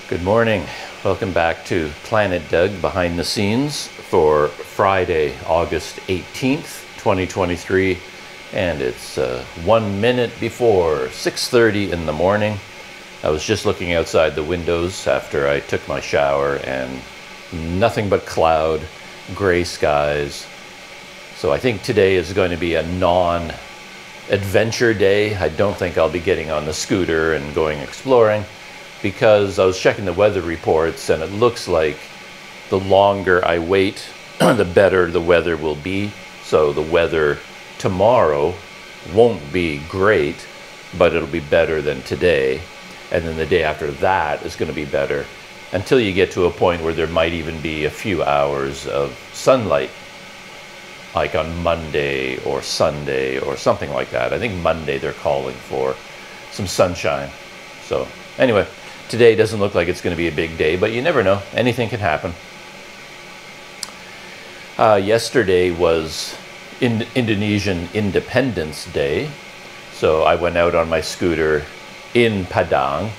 Good morning. Welcome back to Planet Doug behind the scenes for Friday, August 18th, 2023. And it's 1 minute before 6:30 in the morning. I was just looking outside the windows after I took my shower and nothing but cloud, gray skies. So I think today is going to be a non-adventure day. I don't think I'll be getting on the scooter and going exploring, because I was checking the weather reports and it looks like the longer I wait, the better the weather will be. So the weather tomorrow won't be great, but it'll be better than today. And then the day after that is going to be better, until you get to a point where there might even be a few hours of sunlight, like on Monday or Sunday or something like that. I think Monday they're calling for some sunshine. So anyway, today doesn't look like it's going to be a big day, but you never know. Anything can happen. Yesterday was Indonesian Independence Day, so I went out on my scooter in Padang.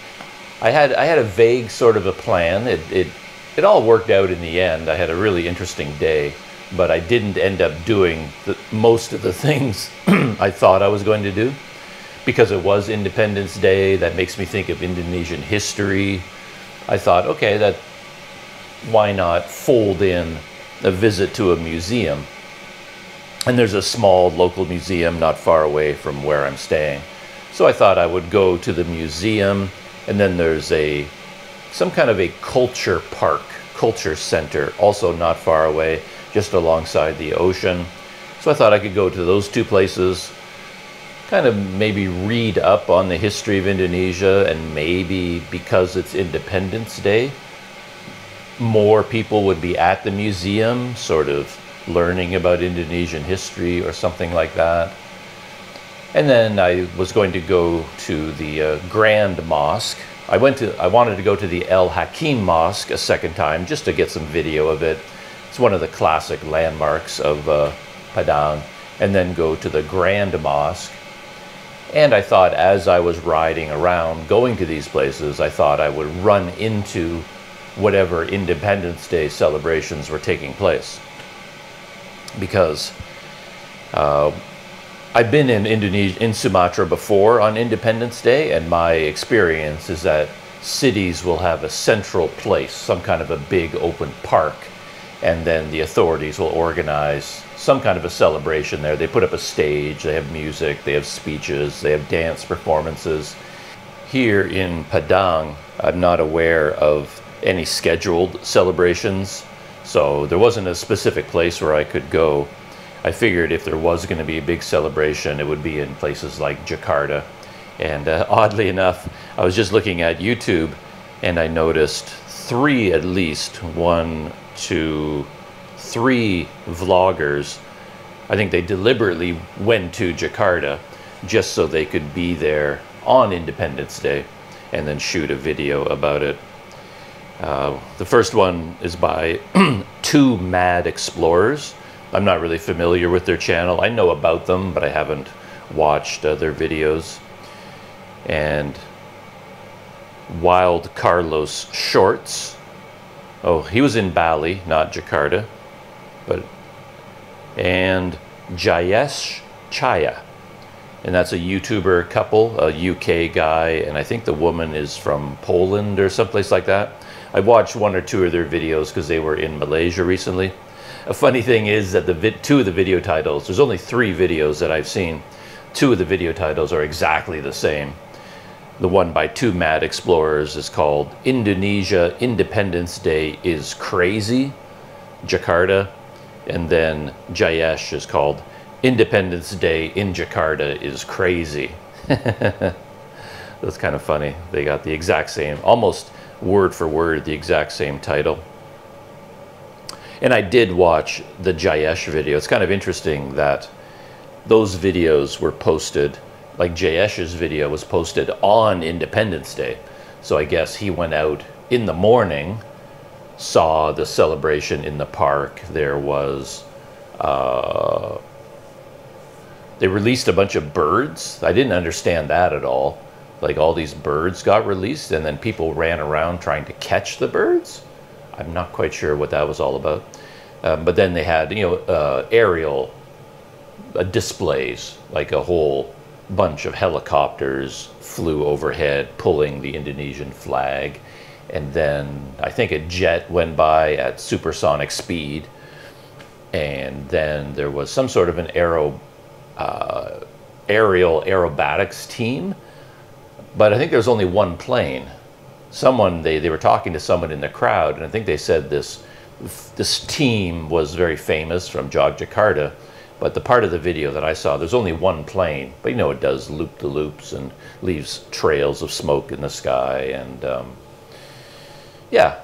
I had a vague sort of a plan. It all worked out in the end. I had a really interesting day, but I didn't end up doing most of the things I thought I was going to do. Because it was Independence Day, that makes me think of Indonesian history. I thought, okay, why not fold in a visit to a museum? And there's a small local museum not far away from where I'm staying. So I thought I would go to the museum, and then there's some kind of a culture park, culture center, also not far away, just alongside the ocean. So I thought I could go to those two places, kind of maybe read up on the history of Indonesia, and maybe because it's Independence Day, more people would be at the museum, sort of learning about Indonesian history or something like that. And then I was going to go to the Grand Mosque. I wanted to go to the El Hakim Mosque a second time, just to get some video of it. It's one of the classic landmarks of Padang. And then go to the Grand Mosque. And I thought, as I was riding around going to these places, I thought I would run into whatever Independence Day celebrations were taking place. Because I've been in Sumatra before on Independence Day, and my experience is that cities will have a central place, some kind of a big open park, and then the authorities will organize some kind of a celebration there. They put up a stage, they have music, they have speeches, they have dance performances. Here in Padang, I'm not aware of any scheduled celebrations, so there wasn't a specific place where I could go. I figured if there was going to be a big celebration, it would be in places like Jakarta. And oddly enough, I was just looking at YouTube and I noticed at least 1, 2, 3 vloggers. I think they deliberately went to Jakarta just so they could be there on Independence Day and then shoot a video about it. The first one is by 2 Mad Explorers. I'm not really familiar with their channel. I know about them, but I haven't watched their videos. And Wild Carlos Shorts. Oh, he was in Bali, not Jakarta. And Jayesh Chaya, and that's a YouTuber couple, a UK guy, and I think the woman is from Poland or someplace like that. I watched 1 or 2 of their videos because they were in Malaysia recently. A funny thing is that 2 of the video titles, there's only 3 videos that I've seen, 2 of the video titles are exactly the same. The one by 2 Mad Explorers is called Indonesia Independence Day is Crazy, Jakarta. And then Jayesh is called Independence Day in Jakarta is Crazy. That's kind of funny. They got the exact same, almost word for word, the exact same title. And I did watch the Jayesh video. It's kind of interesting that those videos were posted, like Jayesh's video was posted on Independence Day. So I guess he went out in the morning, saw the celebration in the park. There was, they released a bunch of birds. I didn't understand that at all. like all these birds got released and then people ran around trying to catch the birds. I'm not quite sure what that was all about. But then they had, aerial displays, like a whole bunch of helicopters flew overhead pulling the Indonesian flag. And then I think a jet went by at supersonic speed. And then there was some sort of an aerial aerobatics team. But I think there was only one plane. They were talking to someone in the crowd, and I think they said this team was very famous from Yogyakarta. But the part of the video that I saw, there's only one plane. But it does loop-the-loops and leaves trails of smoke in the sky. And yeah,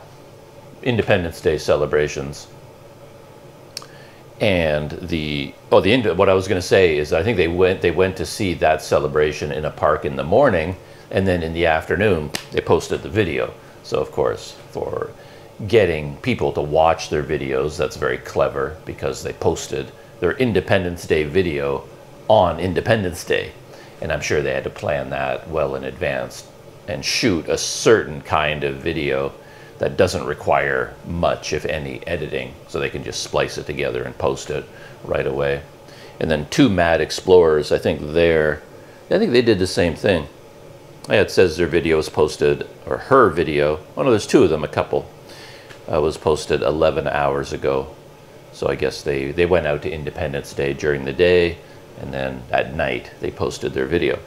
Independence Day celebrations. And what I was going to say is I think they went to see that celebration in a park in the morning, and then in the afternoon they posted the video. So of course, for getting people to watch their videos, that's very clever, because they posted their Independence Day video on Independence Day. And I'm sure they had to plan that well in advance and shoot a certain kind of video that doesn't require much, if any, editing, so they can just splice it together and post it right away. And then Two Mad Explorers, I think they did the same thing. Yeah, it says their video was posted, or her video, oh no, there's two of them, a couple, was posted 11 hours ago. So I guess they went out to Independence Day during the day, and then at night they posted their video.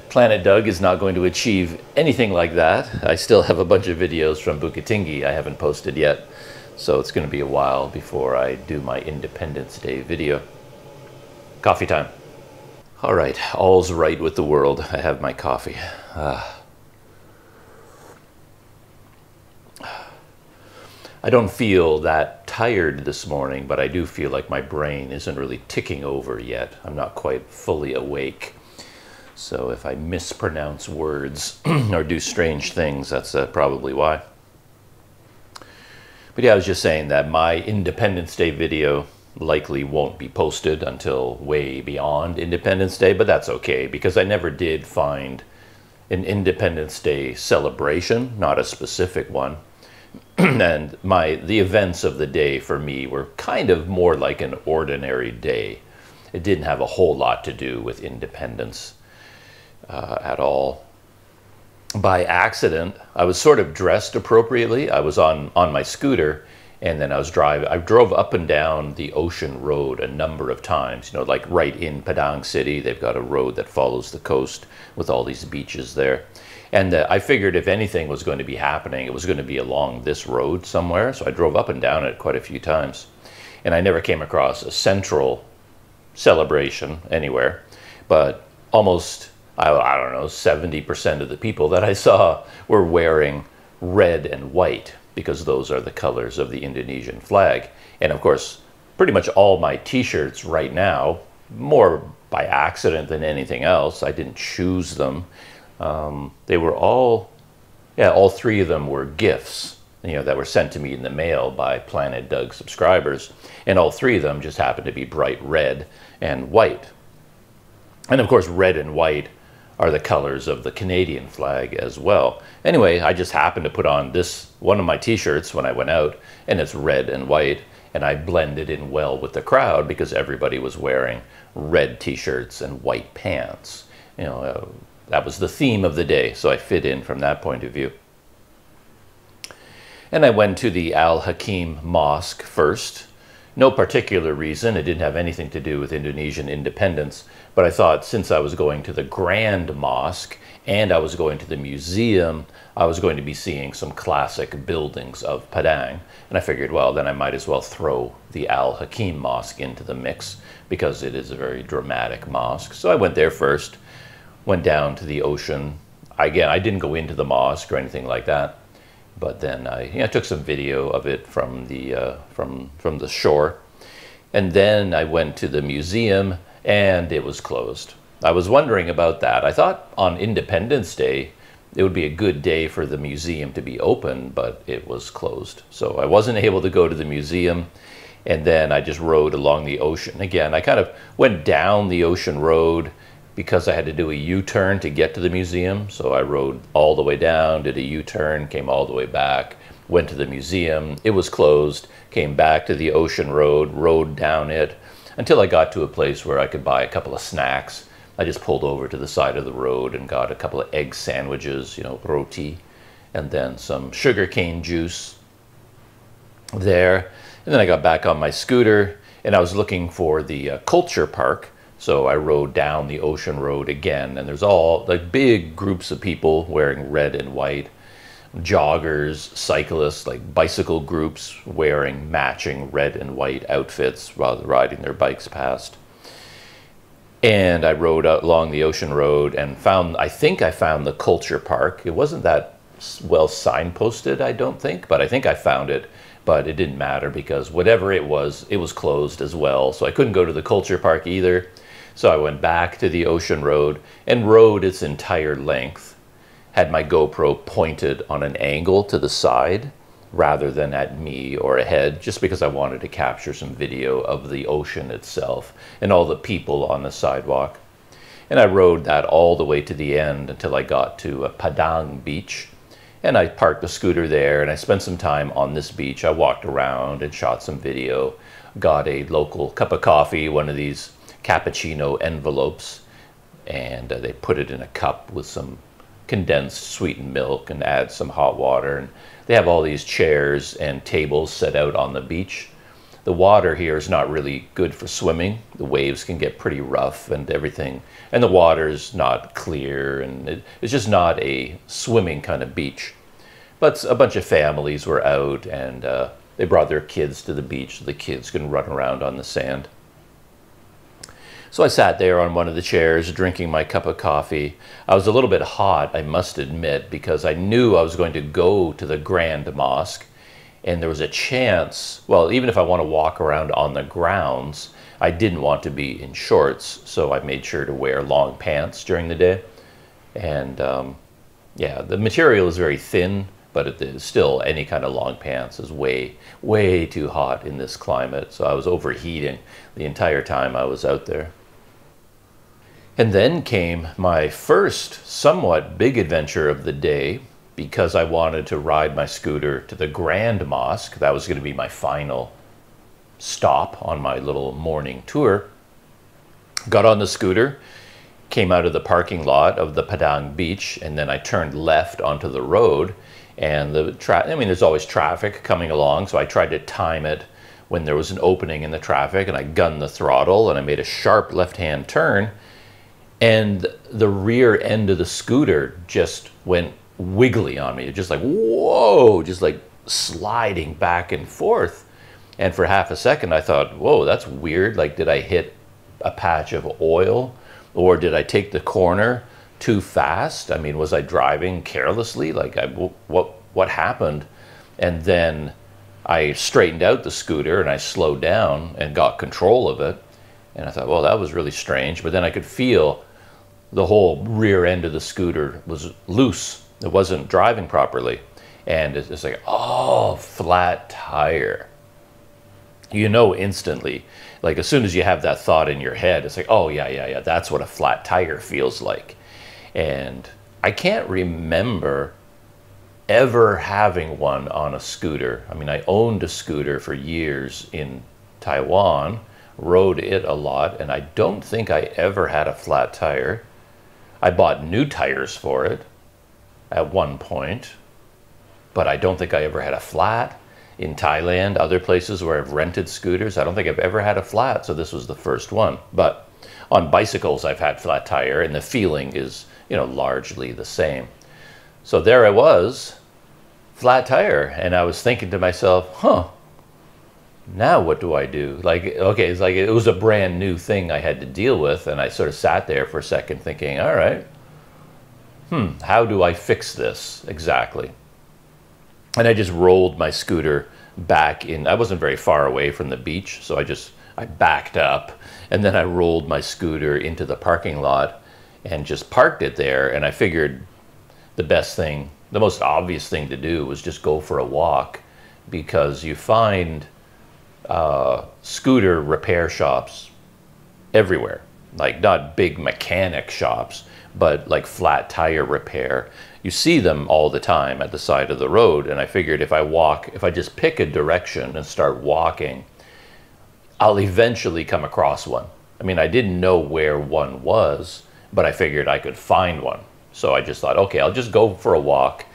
Planet Doug is not going to achieve anything like that. I still have a bunch of videos from Bukittinggi I haven't posted yet, so it's going to be a while before I do my Independence Day video. Coffee time. All right, all's right with the world. I have my coffee. I don't feel that tired this morning, but I do feel like my brain isn't really ticking over yet. I'm not quite fully awake. So if I mispronounce words or do strange things, that's probably why. But yeah, I was just saying that my Independence Day video likely won't be posted until way beyond Independence Day, but that's okay, because I never did find an Independence Day celebration, not a specific one. And the events of the day for me were kind of more like an ordinary day. It didn't have a whole lot to do with independence at all. By accident, I was sort of dressed appropriately. I was on my scooter, and then I drove up and down the Ocean Road a number of times. Like right in Padang City, they've got a road that follows the coast with all these beaches there. And I figured if anything was going to be happening, it was going to be along this road somewhere. So I drove up and down it quite a few times. And I never came across a central celebration anywhere. But almost, I don't know, 70% of the people that I saw were wearing red and white, because those are the colors of the Indonesian flag. And of course, pretty much all my t-shirts right now, more by accident than anything else, I didn't choose them. They were all three of them were gifts, that were sent to me in the mail by Planet Doug subscribers. And all three of them just happened to be bright red and white. And of course, red and white are the colors of the Canadian flag as well. Anyway, I just happened to put on one of my t-shirts when I went out, and it's red and white, and I blended in well with the crowd because everybody was wearing red t-shirts and white pants. That was the theme of the day, so I fit in from that point of view. And I went to the Al Hakim Mosque first. No particular reason. It didn't have anything to do with Indonesian independence, but I thought since I was going to the Grand Mosque and I was going to the museum, I was going to be seeing some classic buildings of Padang. And I figured, well, then I might as well throw the Al Hakim Mosque into the mix, because it is a very dramatic mosque. So I went there first. Went down to the ocean. Again, I didn't go into the mosque or anything like that, but then I took some video of it from the shore, and then I went to the museum, and it was closed. I was wondering about that. I thought on Independence Day it would be a good day for the museum to be open, but it was closed. So I wasn't able to go to the museum, and then I just rode along the ocean. Again, I kind of went down the ocean road, because I had to do a U-turn to get to the museum. So I rode all the way down, did a U-turn, came all the way back, went to the museum. It was closed, came back to the Ocean Road, rode down it until I got to a place where I could buy a couple of snacks. I just pulled over to the side of the road and got a couple of egg sandwiches, you know, roti, and then some sugarcane juice there. And then I got back on my scooter and I was looking for the culture park. So I rode down the Ocean Road again, and there's all like big groups of people wearing red and white, joggers, cyclists, like bicycle groups wearing matching red and white outfits while they're riding their bikes past. And I rode out along the Ocean Road and I think I found the culture park. It wasn't that well signposted, I don't think, but I think I found it. But it didn't matter because whatever it was closed as well. So I couldn't go to the culture park either. So I went back to the Ocean Road and rode its entire length. Had my GoPro pointed on an angle to the side rather than at me or ahead, just because I wanted to capture some video of the ocean itself and all the people on the sidewalk. And I rode that all the way to the end until I got to Padang Beach. And I parked the scooter there and I spent some time on this beach. I walked around and shot some video, got a local cup of coffee, one of these cappuccino envelopes, and they put it in a cup with some condensed sweetened milk and add some hot water. And they have all these chairs and tables set out on the beach. The water here is not really good for swimming. The waves can get pretty rough and everything, and the water's not clear, and it's just not a swimming kind of beach. But a bunch of families were out, and they brought their kids to the beach so the kids can run around on the sand. So I sat there on one of the chairs drinking my cup of coffee. I was a little bit hot, I must admit, because I knew I was going to go to the Grand Mosque, and there was a chance, well, even if I want to walk around on the grounds, I didn't want to be in shorts, so I made sure to wear long pants during the day. And yeah, the material is very thin, but it is still, any kind of long pants is way, way too hot in this climate. So I was overheating the entire time I was out there. And then came my first somewhat big adventure of the day, because I wanted to ride my scooter to the Grand Mosque. That was going to be my final stop on my little morning tour. Got on the scooter, came out of the parking lot of the Padang Beach, and then I turned left onto the road. And there's always traffic coming along, so I tried to time it when there was an opening in the traffic, and I gunned the throttle, and I made a sharp left-hand turn, and the rear end of the scooter just went wiggly on me. Just like, whoa, just like sliding back and forth. And for half a second, I thought, whoa, that's weird. Like, did I hit a patch of oil, or did I take the corner too fast? I mean, was I driving carelessly? Like, what happened? And then I straightened out the scooter and I slowed down and got control of it. And I thought, well, that was really strange. But then I could feel the whole rear end of the scooter was loose. It wasn't driving properly. And it's like, oh, flat tire. You know instantly. Like, as soon as you have that thought in your head, it's like, oh, yeah, that's what a flat tire feels like. And I can't remember ever having one on a scooter. I mean, I owned a scooter for years in Taiwan, rode it a lot, and I don't think I ever had a flat tire. I bought new tires for it at one point, but I don't think I ever had a flat. In Thailand, other places where I've rented scooters, I don't think I've ever had a flat, so this was the first one. But on bicycles, I've had flat tire, and the feeling is, largely the same. So there I was, flat tire, and I was thinking to myself, now what do I do? Like, okay, it's like it was a brand new thing I had to deal with, and I sort of sat there for a second thinking, all right, how do I fix this exactly? And I just rolled my scooter back in. I wasn't very far away from the beach, so I backed up, and then I rolled my scooter into the parking lot and just parked it there. And I figured the most obvious thing to do was just go for a walk, because you find scooter repair shops everywhere. like not big mechanic shops, but like flat tire repair. You see them all the time at the side of the road, and I figured if I just pick a direction and start walking, I'll eventually come across one. I mean, I didn't know where one was, but I figured I could find one. So I just thought, okay, I'll just go for a walk,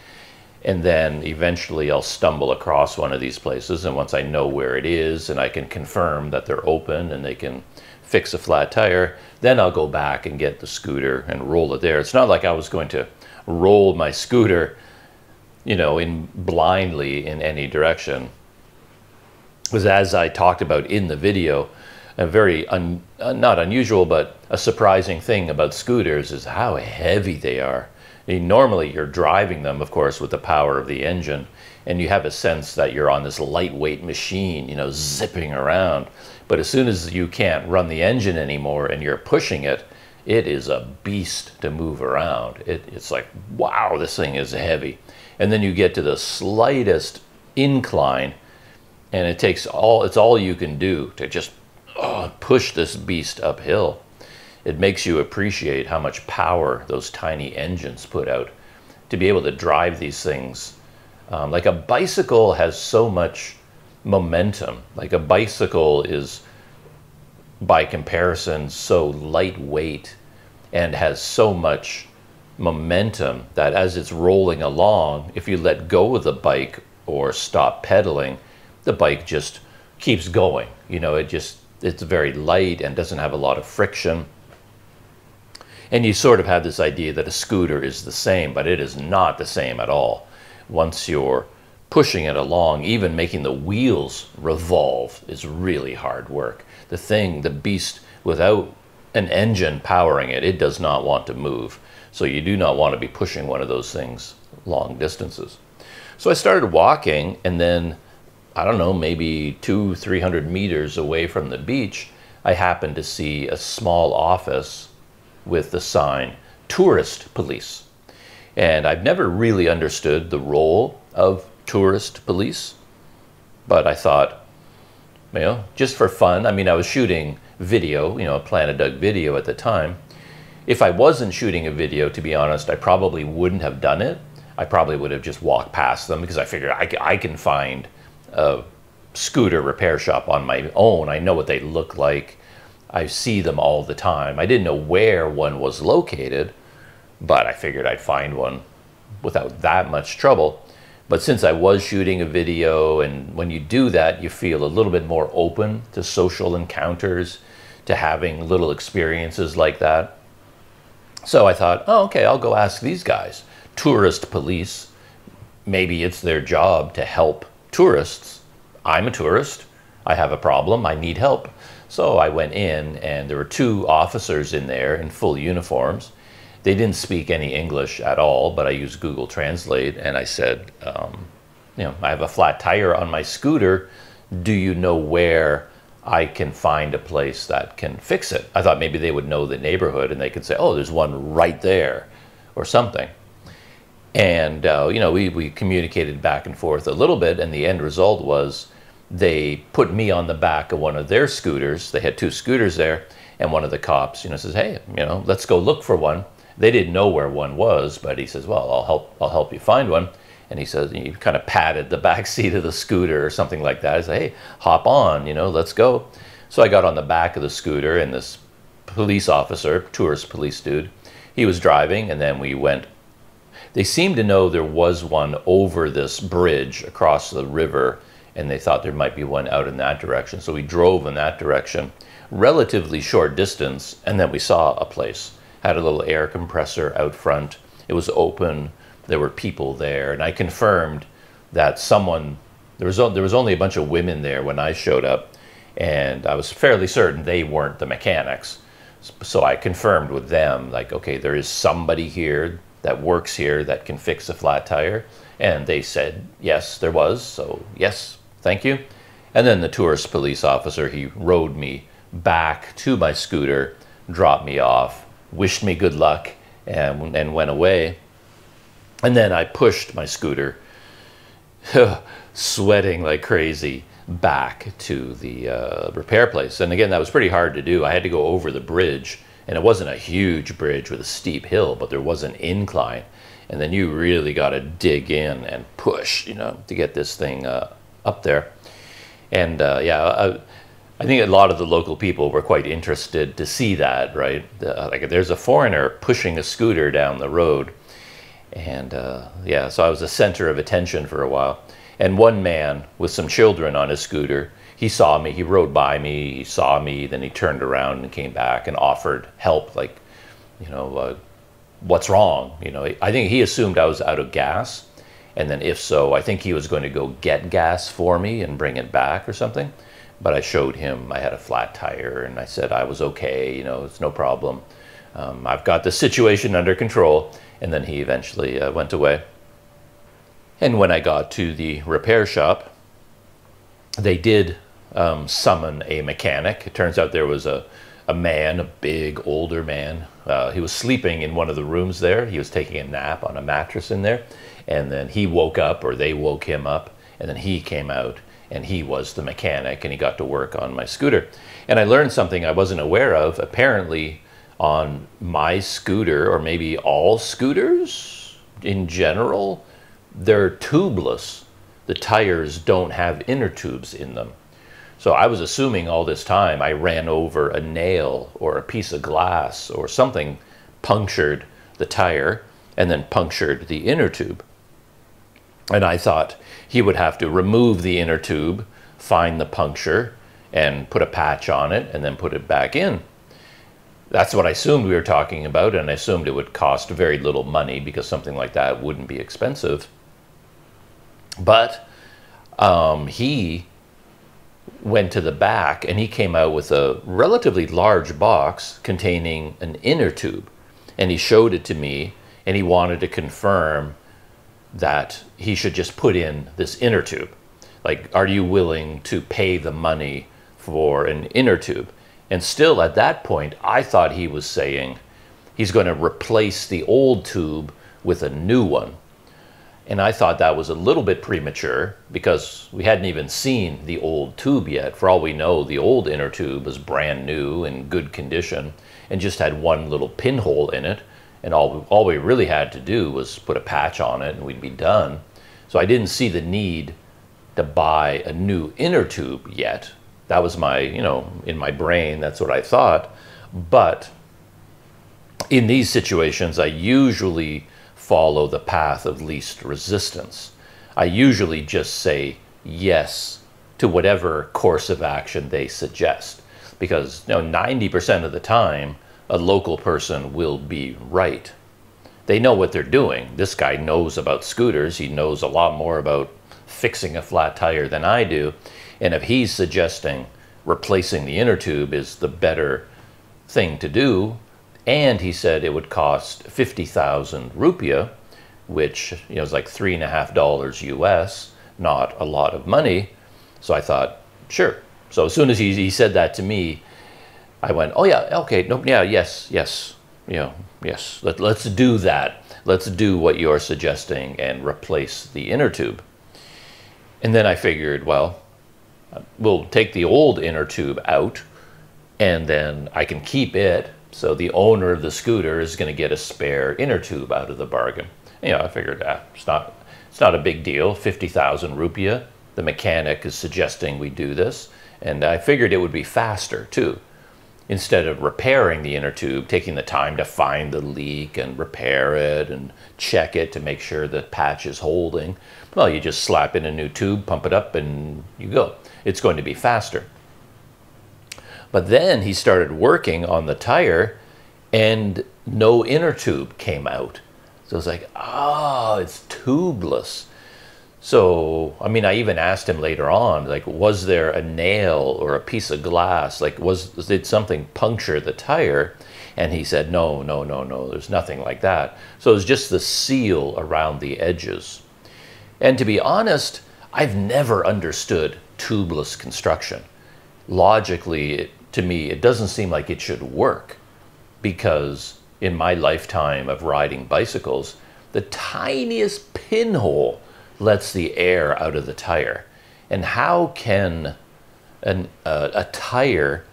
and then eventually I'll stumble across one of these places, and once I know where it is and I can confirm that they're open and they can fix a flat tire, then I'll go back and get the scooter and roll it there. It's not like I was going to roll my scooter, you know, blindly in any direction. Because as I talked about in the video, a very, not unusual, but a surprising thing about scooters is how heavy they are. I mean, normally you're driving them, of course, with the power of the engine, and you have a sense that you're on this lightweight machine, you know, zipping around. But as soon as you can't run the engine anymore and you're pushing it, it is a beast to move around. It's like, wow, this thing is heavy. And then you get to the slightest incline, and it's all you can do to just push this beast uphill. It makes you appreciate how much power those tiny engines put out to be able to drive these things. Like a bicycle has so much momentum. Like a bicycle is, by comparison, so lightweight and has so much momentum that as it's rolling along, if you let go of the bike or stop pedaling, the bike just keeps going. You know, it's very light and doesn't have a lot of friction. And you sort of have this idea that a scooter is the same, but it is not the same at all. Once you're pushing it along, even making the wheels revolve is really hard work. The beast, without an engine powering it, it does not want to move. So you do not want to be pushing one of those things long distances. So I started walking, and then, I don't know, maybe 200-300 meters away from the beach, I happened to see a small office with the sign, Tourist Police. And I've never really understood the role of tourist police, but I thought, you know, just for fun, I mean, I was shooting video, you know, a Planet Doug video at the time. If I wasn't shooting a video, to be honest, I probably wouldn't have done it. I probably would have just walked past them because I figured I can find a scooter repair shop on my own. I know what they look like. I see them all the time. I didn't know where one was located, but I figured I'd find one without that much trouble. But since I was shooting a video, and when you do that, you feel a little bit more open to social encounters, to having little experiences like that. So I thought, oh, okay, I'll go ask these guys. Tourist police. Maybe it's their job to help tourists. I'm a tourist. I have a problem. I need help. So I went in, and there were two officers in there in full uniforms. They didn't speak any English at all, but I used Google Translate, and I said, you know, I have a flat tire on my scooter. Do you know where I can find a place that can fix it? I thought maybe they would know the neighborhood, and they could say, oh, there's one right there, or something. And, you know, we communicated back and forth a little bit, and the end result was they put me on the back of one of their scooters. They had two scooters there, and one of the cops, you know, says, hey, you know, let's go look for one. They didn't know where one was, but he says, well, I'll help you find one. And he says, he kind of patted the back seat of the scooter or something like that. I said, hey, hop on, you know, let's go. So I got on the back of the scooter, and this police officer, tourist police dude, he was driving, and then we went. They seemed to know there was one over this bridge across the river, and they thought there might be one out in that direction. So we drove in that direction, relatively short distance, and then we saw a place. Had a little air compressor out front. It was open. There were people there, and I confirmed that there was only a bunch of women there when I showed up, and I was fairly certain they weren't the mechanics. So I confirmed with them, like, okay, there is somebody here that works here that can fix a flat tire. And they said, yes, there was. So yes, thank you. And then the tourist police officer, he rode me back to my scooter, dropped me off, wished me good luck, and went away. And then I pushed my scooter, sweating like crazy, back to the repair place. And again, that was pretty hard to do. I had to go over the bridge, and it wasn't a huge bridge with a steep hill, but there was an incline. And then you really got to dig in and push, you know, to get this thing up there. And yeah, I think a lot of the local people were quite interested to see that, right? Like, there's a foreigner pushing a scooter down the road. And yeah, so I was a center of attention for a while. And one man with some children on his scooter, he saw me, he rode by me, he saw me, then he turned around and came back and offered help, like, you know, what's wrong? You know, I think he assumed I was out of gas. And then if so, I think he was going to go get gas for me and bring it back or something. But I showed him I had a flat tire, and I said I was okay, you know, it's no problem. I've got the situation under control. And then he eventually went away. And when I got to the repair shop, they did summon a mechanic. It turns out there was a man, a big older man. He was sleeping in one of the rooms there. He was taking a nap on a mattress in there. And then he woke up, or they woke him up, and then he came out, and he was the mechanic, and he got to work on my scooter. And I learned something I wasn't aware of. Apparently, on my scooter, or maybe all scooters in general, they're tubeless. The tires don't have inner tubes in them. So I was assuming all this time I ran over a nail or a piece of glass or something, punctured the tire, and then punctured the inner tube. And I thought he would have to remove the inner tube, find the puncture, and put a patch on it, and then put it back in. That's what I assumed we were talking about, and I assumed it would cost very little money because something like that wouldn't be expensive. But he went to the back, and he came out with a relatively large box containing an inner tube. And he showed it to me, and he wanted to confirm that he should just put in this inner tube. Like, are you willing to pay the money for an inner tube? And still at that point, I thought he was saying he's going to replace the old tube with a new one. And I thought that was a little bit premature because we hadn't even seen the old tube yet. For all we know, the old inner tube was brand new in good condition and just had one little pinhole in it. And all we really had to do was put a patch on it and we'd be done. So I didn't see the need to buy a new inner tube yet. That was my, you know, in my brain, that's what I thought. But in these situations, I usually follow the path of least resistance. I usually just say yes to whatever course of action they suggest. Because, you know, 90% of the time, a local person will be right. They know what they're doing. This guy knows about scooters. He knows a lot more about fixing a flat tire than I do. And if he's suggesting replacing the inner tube is the better thing to do, and he said it would cost 50,000 rupiah, which, you know, is like $3.50 US, not a lot of money. So I thought, sure. So as soon as he said that to me, I went, oh yeah, okay, no, yeah, yes, you know, yes, let's do that. Let's do what you're suggesting and replace the inner tube. And then I figured, well, we'll take the old inner tube out, and then I can keep it. So the owner of the scooter is going to get a spare inner tube out of the bargain. You know, I figured it's not a big deal. 50,000 rupiah. The mechanic is suggesting we do this, and I figured it would be faster too. Instead of repairing the inner tube, taking the time to find the leak and repair it and check it to make sure the patch is holding, well, you just slap in a new tube, pump it up, and you go. It's going to be faster. But then he started working on the tire, and no inner tube came out. So it's like, oh, it's tubeless. So, I mean, I even asked him later on, like, was there a nail or a piece of glass? Like, did something puncture the tire? And he said, no, there's nothing like that. So it was just the seal around the edges. And to be honest, I've never understood tubeless construction. Logically, to me, it doesn't seem like it should work, because in my lifetime of riding bicycles, the tiniest pinhole lets the air out of the tire. And how can a tire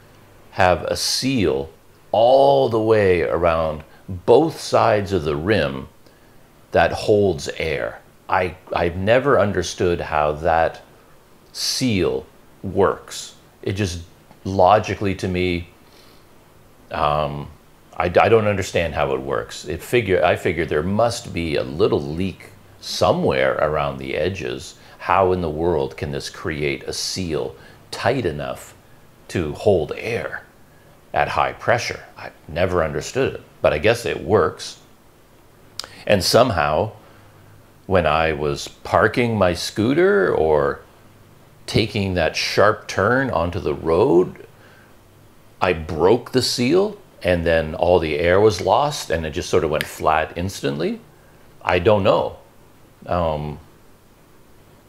have a seal all the way around both sides of the rim that holds air? I've never understood how that seal works. It just logically to me, I don't understand how it works. I figure there must be a little leak somewhere around the edges. How in the world can this create a seal tight enough to hold air at high pressure? I've never understood it, but I guess it works. And somehow, when I was parking my scooter or taking that sharp turn onto the road, I broke the seal, and then all the air was lost and it just sort of went flat instantly. I don't know.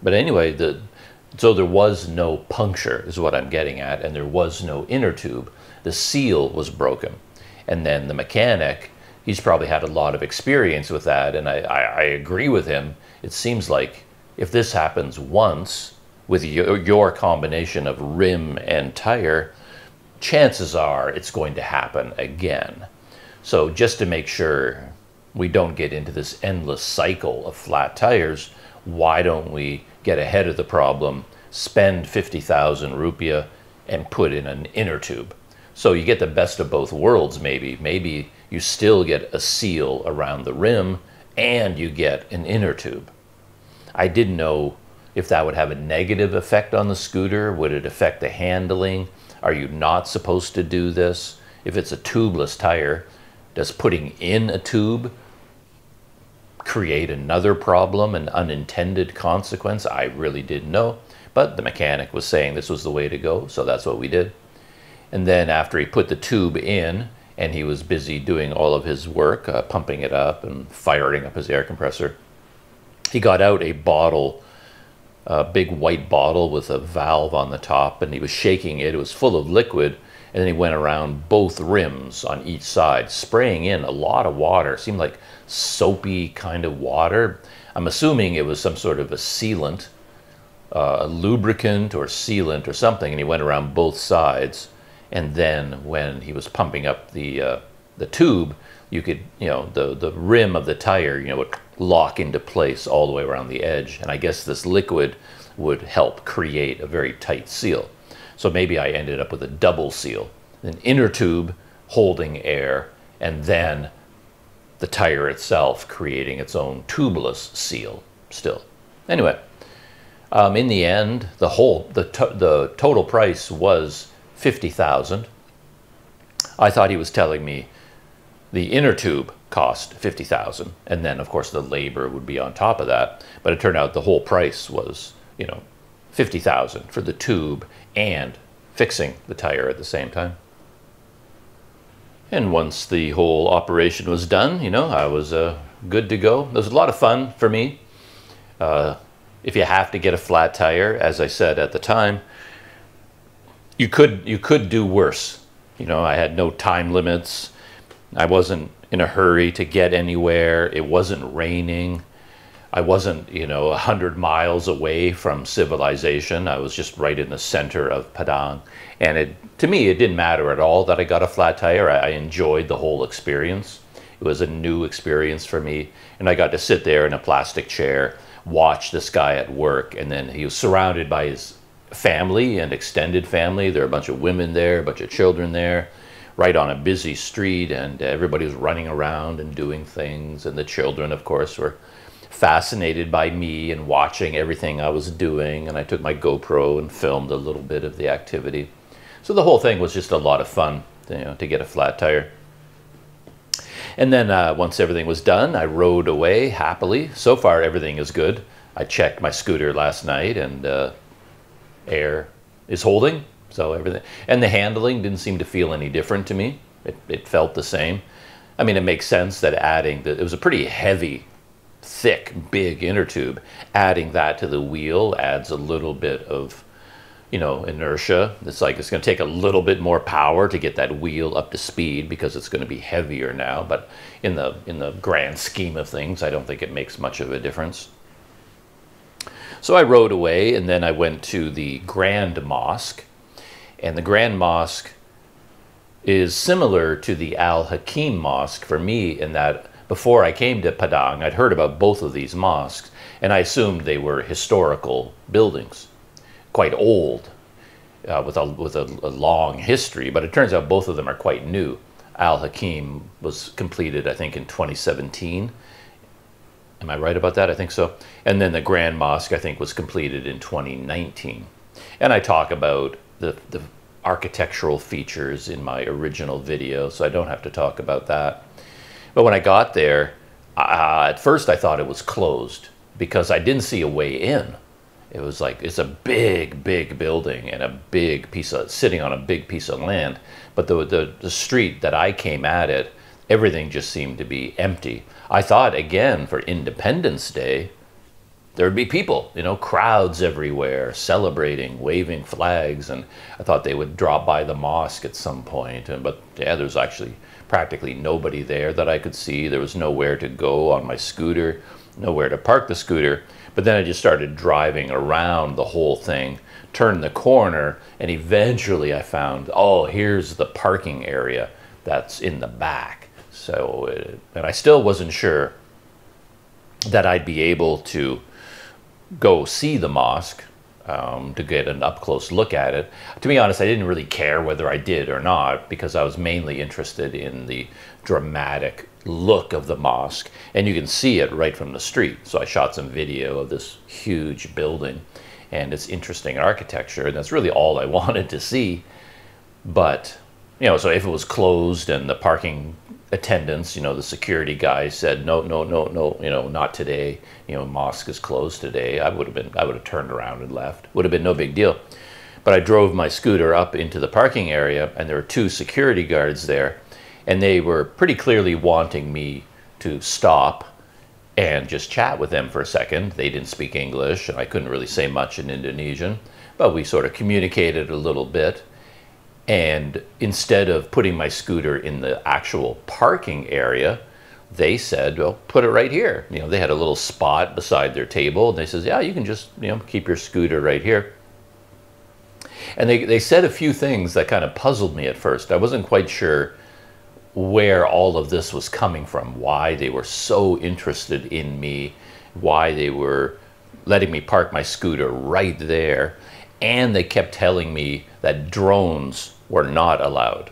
But anyway, so there was no puncture is what I'm getting at, and there was no inner tube. The seal was broken. And then the mechanic, he's probably had a lot of experience with that, and I agree with him. It seems like if this happens once with your combination of rim and tire, chances are it's going to happen again. So just to make sure we don't get into this endless cycle of flat tires, why don't we get ahead of the problem, spend 50,000 rupiah and put in an inner tube? So you get the best of both worlds maybe. Maybe you still get a seal around the rim and you get an inner tube. I didn't know if that would have a negative effect on the scooter. Would it affect the handling? Are you not supposed to do this? If it's a tubeless tire, does putting in a tube create another problem, an unintended consequence? I really didn't know, but the mechanic was saying this was the way to go, so that's what we did. And then after he put the tube in and he was busy doing all of his work, pumping it up and firing up his air compressor, he got out a bottle, a big white bottle with a valve on the top, and he was shaking it. It was full of liquid, and then he went around both rims on each side, spraying in a lot of water. It seemed like soapy kind of water. I'm assuming it was some sort of a sealant, a lubricant or sealant or something, and he went around both sides. And then when he was pumping up the tube, you could, the rim of the tire, would lock into place all the way around the edge. And I guess this liquid would help create a very tight seal. So maybe I ended up with a double seal, an inner tube holding air, and then the tire itself creating its own tubeless seal still. Anyway, in the end, the total price was 50,000. I thought he was telling me the inner tube cost 50,000, and then of course the labor would be on top of that. But it turned out the whole price was, 50,000 for the tube and fixing the tire at the same time. And once the whole operation was done, I was good to go. It was a lot of fun for me. If you have to get a flat tire, as I said at the time, you could do worse. I had no time limits. I wasn't in a hurry to get anywhere. It wasn't raining. I wasn't, 100 miles away from civilization. I was just right in the center of Padang. And to me, it didn't matter at all that I got a flat tire. I enjoyed the whole experience. It was a new experience for me. And I got to sit there in a plastic chair, watch this guy at work. And then he was surrounded by his family and extended family. There were a bunch of women there, a bunch of children there, right on a busy street, and everybody was running around and doing things. And the children, of course, were fascinated by me and watching everything I was doing. And I took my GoPro and filmed a little bit of the activity. So the whole thing was just a lot of fun, to get a flat tire. And then once everything was done, I rode away happily. So far, everything is good. I checked my scooter last night, and air is holding, so everything, and the handling didn't seem to feel any different to me. It felt the same. I mean, it makes sense that it was a pretty heavy, thick, big inner tube. Adding that to the wheel adds a little bit of, inertia. It's like it's going to take a little bit more power to get that wheel up to speed because it's going to be heavier now. But in the grand scheme of things, I don't think it makes much of a difference. So I rode away, and then I went to the Grand Mosque. And the Grand Mosque is similar to the Al Hakim Mosque for me in that before I came to Padang, I'd heard about both of these mosques, and I assumed they were historical buildings, quite old, with a long history. But it turns out both of them are quite new. Al Hakim was completed, I think, in 2017. Am I right about that? I think so. And then the Grand Mosque, I think, was completed in 2019. And I talk about the architectural features in my original video, so I don't have to talk about that. But when I got there, at first I thought it was closed because I didn't see a way in. It was like, it's a big, big building and a big piece of, sitting on a big piece of land. But the street that I came at it, everything just seemed to be empty. I thought, again, for Independence Day, there would be people, you know, crowds everywhere, celebrating, waving flags, and I thought they would drop by the mosque at some point. But yeah, there was actually practically nobody there that I could see. There was nowhere to go on my scooter, nowhere to park the scooter. But then I just started driving around the whole thing, turned the corner, and eventually I found, oh, here's the parking area that's in the back. So, and I still wasn't sure that I'd be able to go see the mosque, to get an up-close look at it. To be honest, I didn't really care whether I did or not because I was mainly interested in the dramatic look of the mosque, and you can see it right from the street. So I shot some video of this huge building and its interesting architecture, and that's really all I wanted to see. But, you know, so if it was closed and the parking attendants, you know, the security guy said, no, no, no, no, you know, not today, you know, mosque is closed today, I would have turned around and left. Would have been no big deal. But I drove my scooter up into the parking area, and there were two security guards there, and they were pretty clearly wanting me to stop and just chat with them for a second. They didn't speak English, and I couldn't really say much in Indonesian, but we sort of communicated a little bit. And instead of putting my scooter in the actual parking area, they said, well, put it right here. You know, they had a little spot beside their table, and they said, yeah, you can just, you know, keep your scooter right here. And they said a few things that kind of puzzled me at first. I wasn't quite sure where all of this was coming from, why they were so interested in me, why they were letting me park my scooter right there. And they kept telling me that drones were not allowed.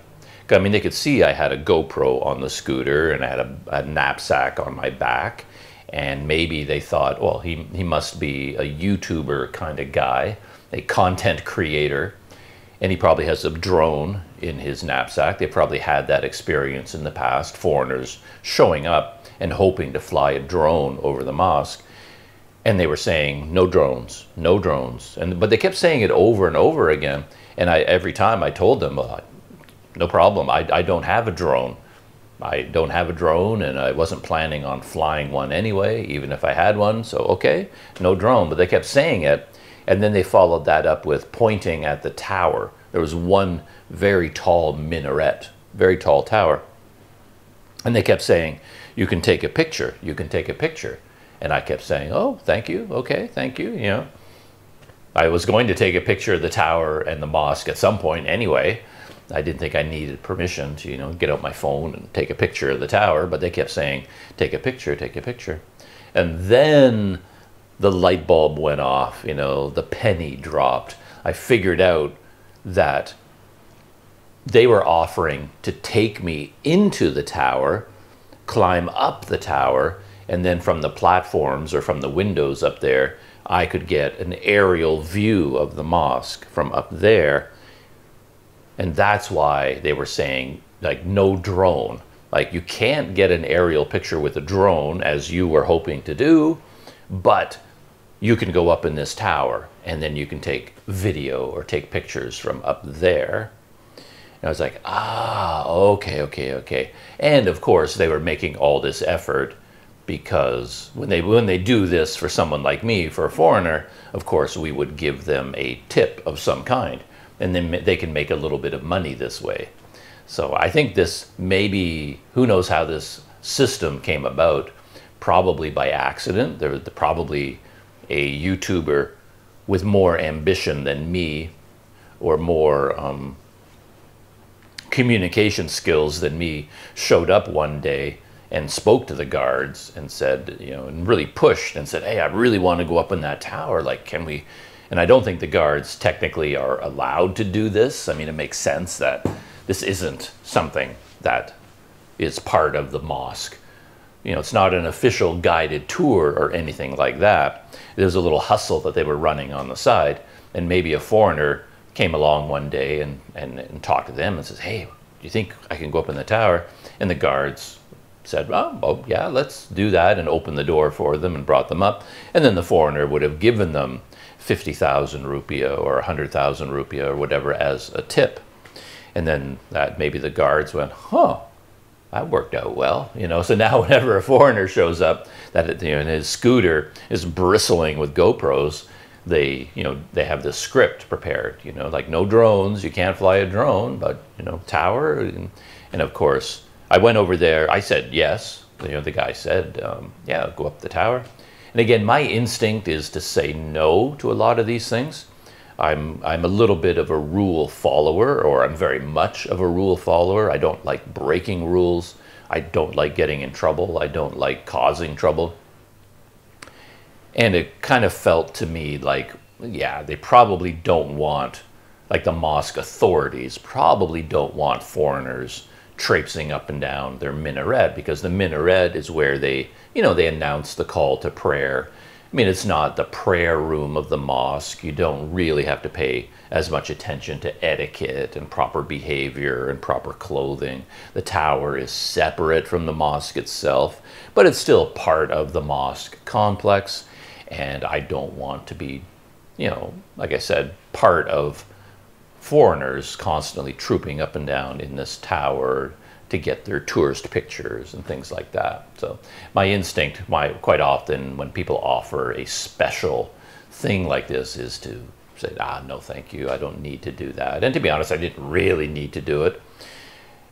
I mean, they could see I had a GoPro on the scooter and I had a knapsack on my back. And maybe they thought, well, he must be a YouTuber kind of guy, a content creator. And he probably has a drone in his knapsack. They probably had that experience in the past, foreigners showing up and hoping to fly a drone over the mosque. And they were saying, no drones, no drones. But they kept saying it over and over again. And every time I told them, no problem, I don't have a drone. I don't have a drone, and I wasn't planning on flying one anyway, even if I had one. So, okay, no drone. But they kept saying it. And then they followed that up with pointing at the tower. There was one very tall minaret, very tall tower. And they kept saying, you can take a picture, you can take a picture. And I kept saying, oh, thank you, okay, thank you, you know. I was going to take a picture of the tower and the mosque at some point anyway. I didn't think I needed permission to, you know, get out my phone and take a picture of the tower, but they kept saying, take a picture, take a picture. And then the light bulb went off, you know, the penny dropped. I figured out that they were offering to take me into the tower, climb up the tower, and then from the platforms or from the windows up there, I could get an aerial view of the mosque from up there. And that's why they were saying, like, no drone. Like, you can't get an aerial picture with a drone, as you were hoping to do, but you can go up in this tower, and then you can take video or take pictures from up there. And I was like, ah, okay, okay, okay. And of course, they were making all this effort because when they do this for someone like me, for a foreigner, of course, we would give them a tip of some kind, and then they can make a little bit of money this way. So I think this maybe, who knows how this system came about, probably by accident. There probably a YouTuber with more ambition than me, or more communication skills than me, showed up one day and spoke to the guards and said, you know, and really pushed and said, hey, I really want to go up in that tower. Like, can we? And I don't think the guards technically are allowed to do this. I mean, it makes sense that this isn't something that is part of the mosque. You know, it's not an official guided tour or anything like that. There's a little hustle that they were running on the side, and maybe a foreigner came along one day and talked to them and says, hey, do you think I can go up in the tower? And the guards said, oh, yeah, let's do that, and opened the door for them and brought them up. And then the foreigner would have given them 50,000 rupiah or 100,000 rupiah or whatever as a tip. And then that maybe the guards went, huh, that worked out well, you know. So now whenever a foreigner shows up that, you know, and his scooter is bristling with GoPros, they, you know, they have this script prepared, you know, like no drones, you can't fly a drone, but, you know, tower. And of course, I went over there, I said yes, you know, the guy said, yeah, go up the tower. And again, my instinct is to say no to a lot of these things. I'm a little bit of a rule follower, or I'm very much of a rule follower. I don't like breaking rules. I don't like getting in trouble. I don't like causing trouble. And it kind of felt to me like, yeah, they probably don't want, like the mosque authorities probably don't want foreigners traipsing up and down their minaret, because the minaret is where they, you know, they announce the call to prayer. I mean, it's not the prayer room of the mosque. You don't really have to pay as much attention to etiquette and proper behavior and proper clothing. The tower is separate from the mosque itself, but it's still part of the mosque complex. And I don't want to be, you know, like I said, part of foreigners constantly trooping up and down in this tower to get their tourist pictures and things like that. So my instinct, quite often when people offer a special thing like this, is to say, no thank you, I don't need to do that. And to be honest, I didn't really need to do it.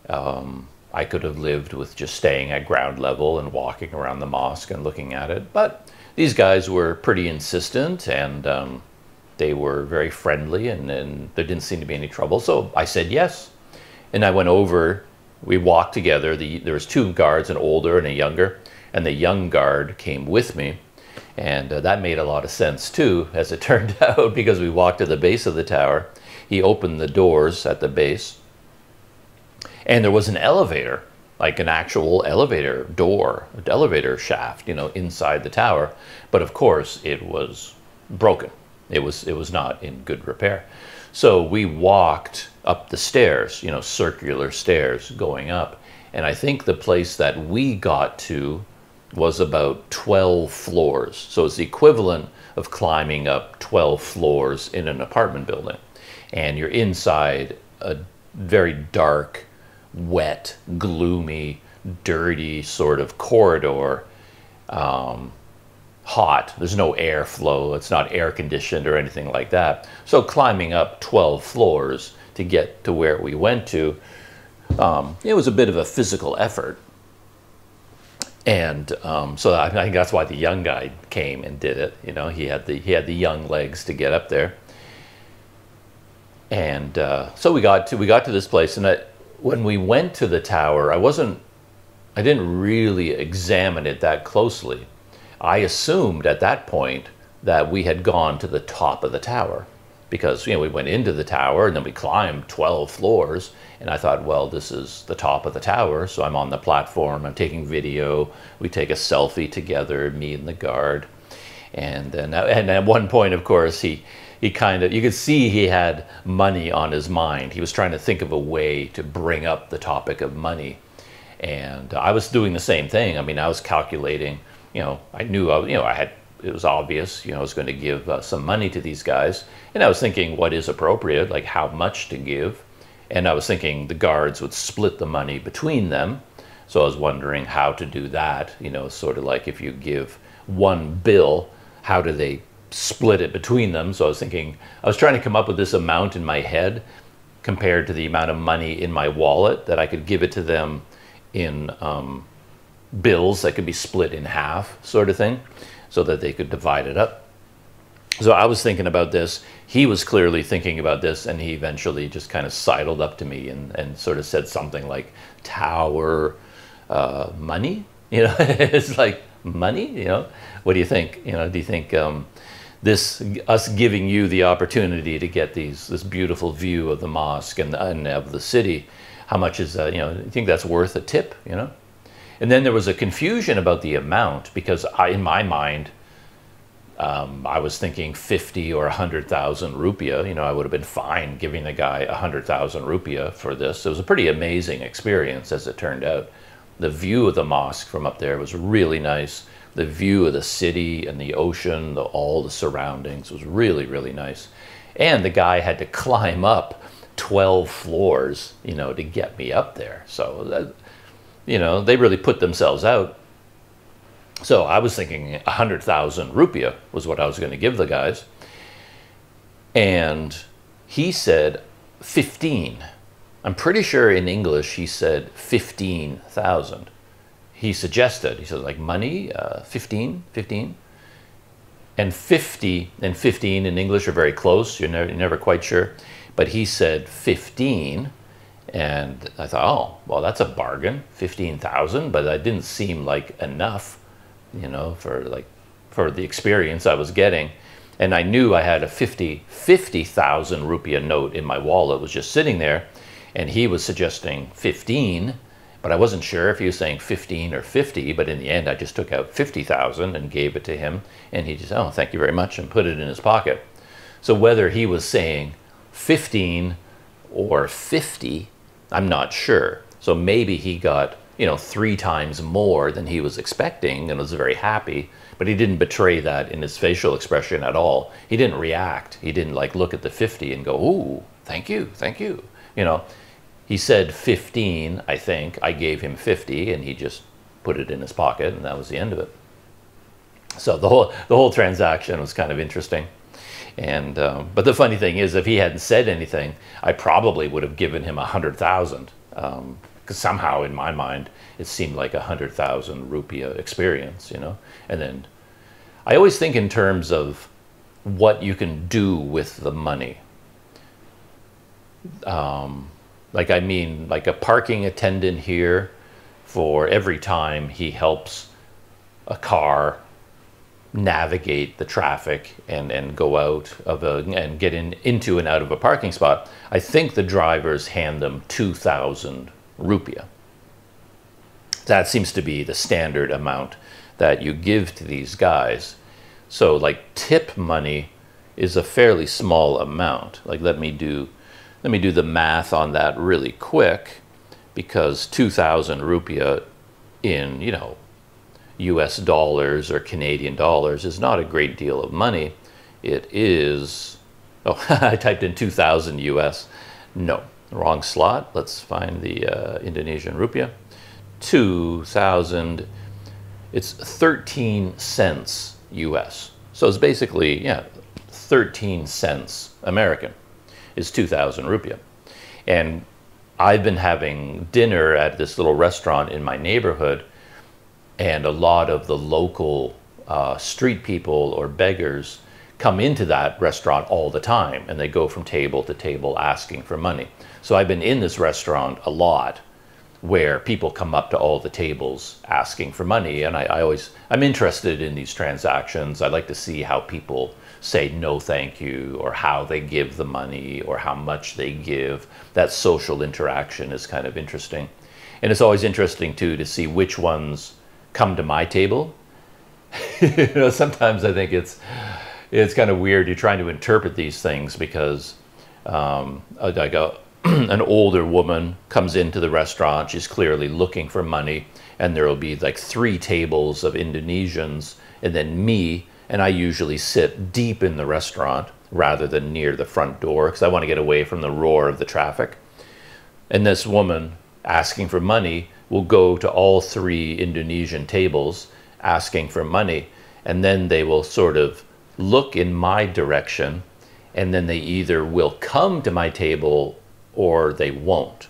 I could have lived with just staying at ground level and walking around the mosque and looking at it, but these guys were pretty insistent, and they were very friendly, and there didn't seem to be any trouble. So I said yes. And I went over, we walked together. There was two guards, an older and a younger, and the young guard came with me. And that made a lot of sense too, as it turned out, because we walked to the base of the tower. He opened the doors at the base, and there was an elevator, like an actual elevator door, elevator shaft, you know, inside the tower. But of course, it was broken. It was not in good repair. So we walked up the stairs, you know, circular stairs going up. And I think the place that we got to was about 12 floors. So it's the equivalent of climbing up 12 floors in an apartment building. And you're inside a very dark, wet, gloomy, dirty sort of corridor. Hot, there's no airflow, it's not air conditioned or anything like that. So climbing up 12 floors to get to where we went to, it was a bit of a physical effort. And so I think that's why the young guy came and did it. You know, he had the young legs to get up there. And so we got to this place, and when we went to the tower, I didn't really examine it that closely. I assumed at that point that we had gone to the top of the tower, because, you know, we went into the tower and then we climbed 12 floors, and I thought, well, this is the top of the tower, so I'm on the platform, I'm taking video, we take a selfie together, me and the guard. And then at one point, of course, he kind of, you could see he had money on his mind. He was trying to think of a way to bring up the topic of money. And I was doing the same thing. I mean, I was calculating, you know, I knew, you know, it was obvious, you know, I was going to give some money to these guys. And I was thinking what is appropriate, like how much to give. And I was thinking the guards would split the money between them. So I was wondering how to do that, you know, sort of like if you give one bill, how do they split it between them? So I was thinking, I was trying to come up with this amount in my head compared to the amount of money in my wallet, that I could give it to them in bills that could be split in half, sort of thing, so that they could divide it up. So I was thinking about this. He was clearly thinking about this, and he eventually just kind of sidled up to me and sort of said something like, "Tower money?" You know, it's like, money? You know, what do you think? You know, do you think us giving you the opportunity to get this beautiful view of the mosque and of the city, how much is that? You know, do you think that's worth a tip? You know? And then there was a confusion about the amount, because in my mind, I was thinking 50 or 100,000 rupiah. You know, I would have been fine giving the guy 100,000 rupiah for this. It was a pretty amazing experience, as it turned out. The view of the mosque from up there was really nice. The view of the city and the ocean, all the surroundings was really, really nice. And the guy had to climb up 12 floors, you know, to get me up there. So, that, you know, they really put themselves out. So I was thinking 100,000 rupiah was what I was going to give the guys. And he said 15. I'm pretty sure in English he said 15,000. He suggested, he said, like, money, 15. And 50 and 15 in English are very close. You're never quite sure. But he said 15. And I thought, oh, well, that's a bargain, 15,000. But that didn't seem like enough, you know, for the experience I was getting. And I knew I had a 50,000 rupiah note in my wallet. It was just sitting there. And he was suggesting 15, but I wasn't sure if he was saying 15 or 50. But in the end, I just took out 50,000 and gave it to him. And he just, oh, thank you very much, and put it in his pocket. So whether he was saying 15 or 50, I'm not sure. So maybe he got, you know, 3 times more than he was expecting and was very happy. But he didn't betray that in his facial expression at all. He didn't react. He didn't like look at the 50 and go, ooh, thank you, thank you. You know, he said 15, I think. I gave him 50, and he just put it in his pocket, and that was the end of it. So the whole transaction was kind of interesting. And but the funny thing is, if he hadn't said anything, I probably would have given him 100,000. Because somehow in my mind, it seemed like 100,000 rupiah experience, you know. And then I always think in terms of what you can do with the money. Like, I mean, like a parking attendant here, for every time he helps a car navigate the traffic and go out of and get into and out of a parking spot, I think the drivers hand them 2,000 rupiah. That seems to be the standard amount that you give to these guys. So like tip money is a fairly small amount. Like, let me do the math on that really quick, because 2,000 rupiah in, you know, US dollars or Canadian dollars is not a great deal of money. It is, oh, I typed in 2,000 US. No, wrong slot. Let's find the Indonesian rupiah. 2,000, it's 13 cents US. So it's basically, yeah, 13 cents American is 2,000 rupiah. And I've been having dinner at this little restaurant in my neighborhood, and a lot of the local street people or beggars come into that restaurant all the time, and they go from table to table asking for money. So I've been in this restaurant a lot, where people come up to all the tables asking for money, and I'm interested in these transactions. I like to see how people say no thank you, or how they give the money, or how much they give. That social interaction is kind of interesting. And it's always interesting too to see which ones come to my table. You know, sometimes I think it's kind of weird. You're trying to interpret these things, because like an older woman comes into the restaurant. She's clearly looking for money, and there will be like 3 tables of Indonesians and then me, and I usually sit deep in the restaurant rather than near the front door, because I want to get away from the roar of the traffic. And this woman asking for money will go to all 3 Indonesian tables asking for money, and then they will sort of look in my direction, and then they either will come to my table or they won't.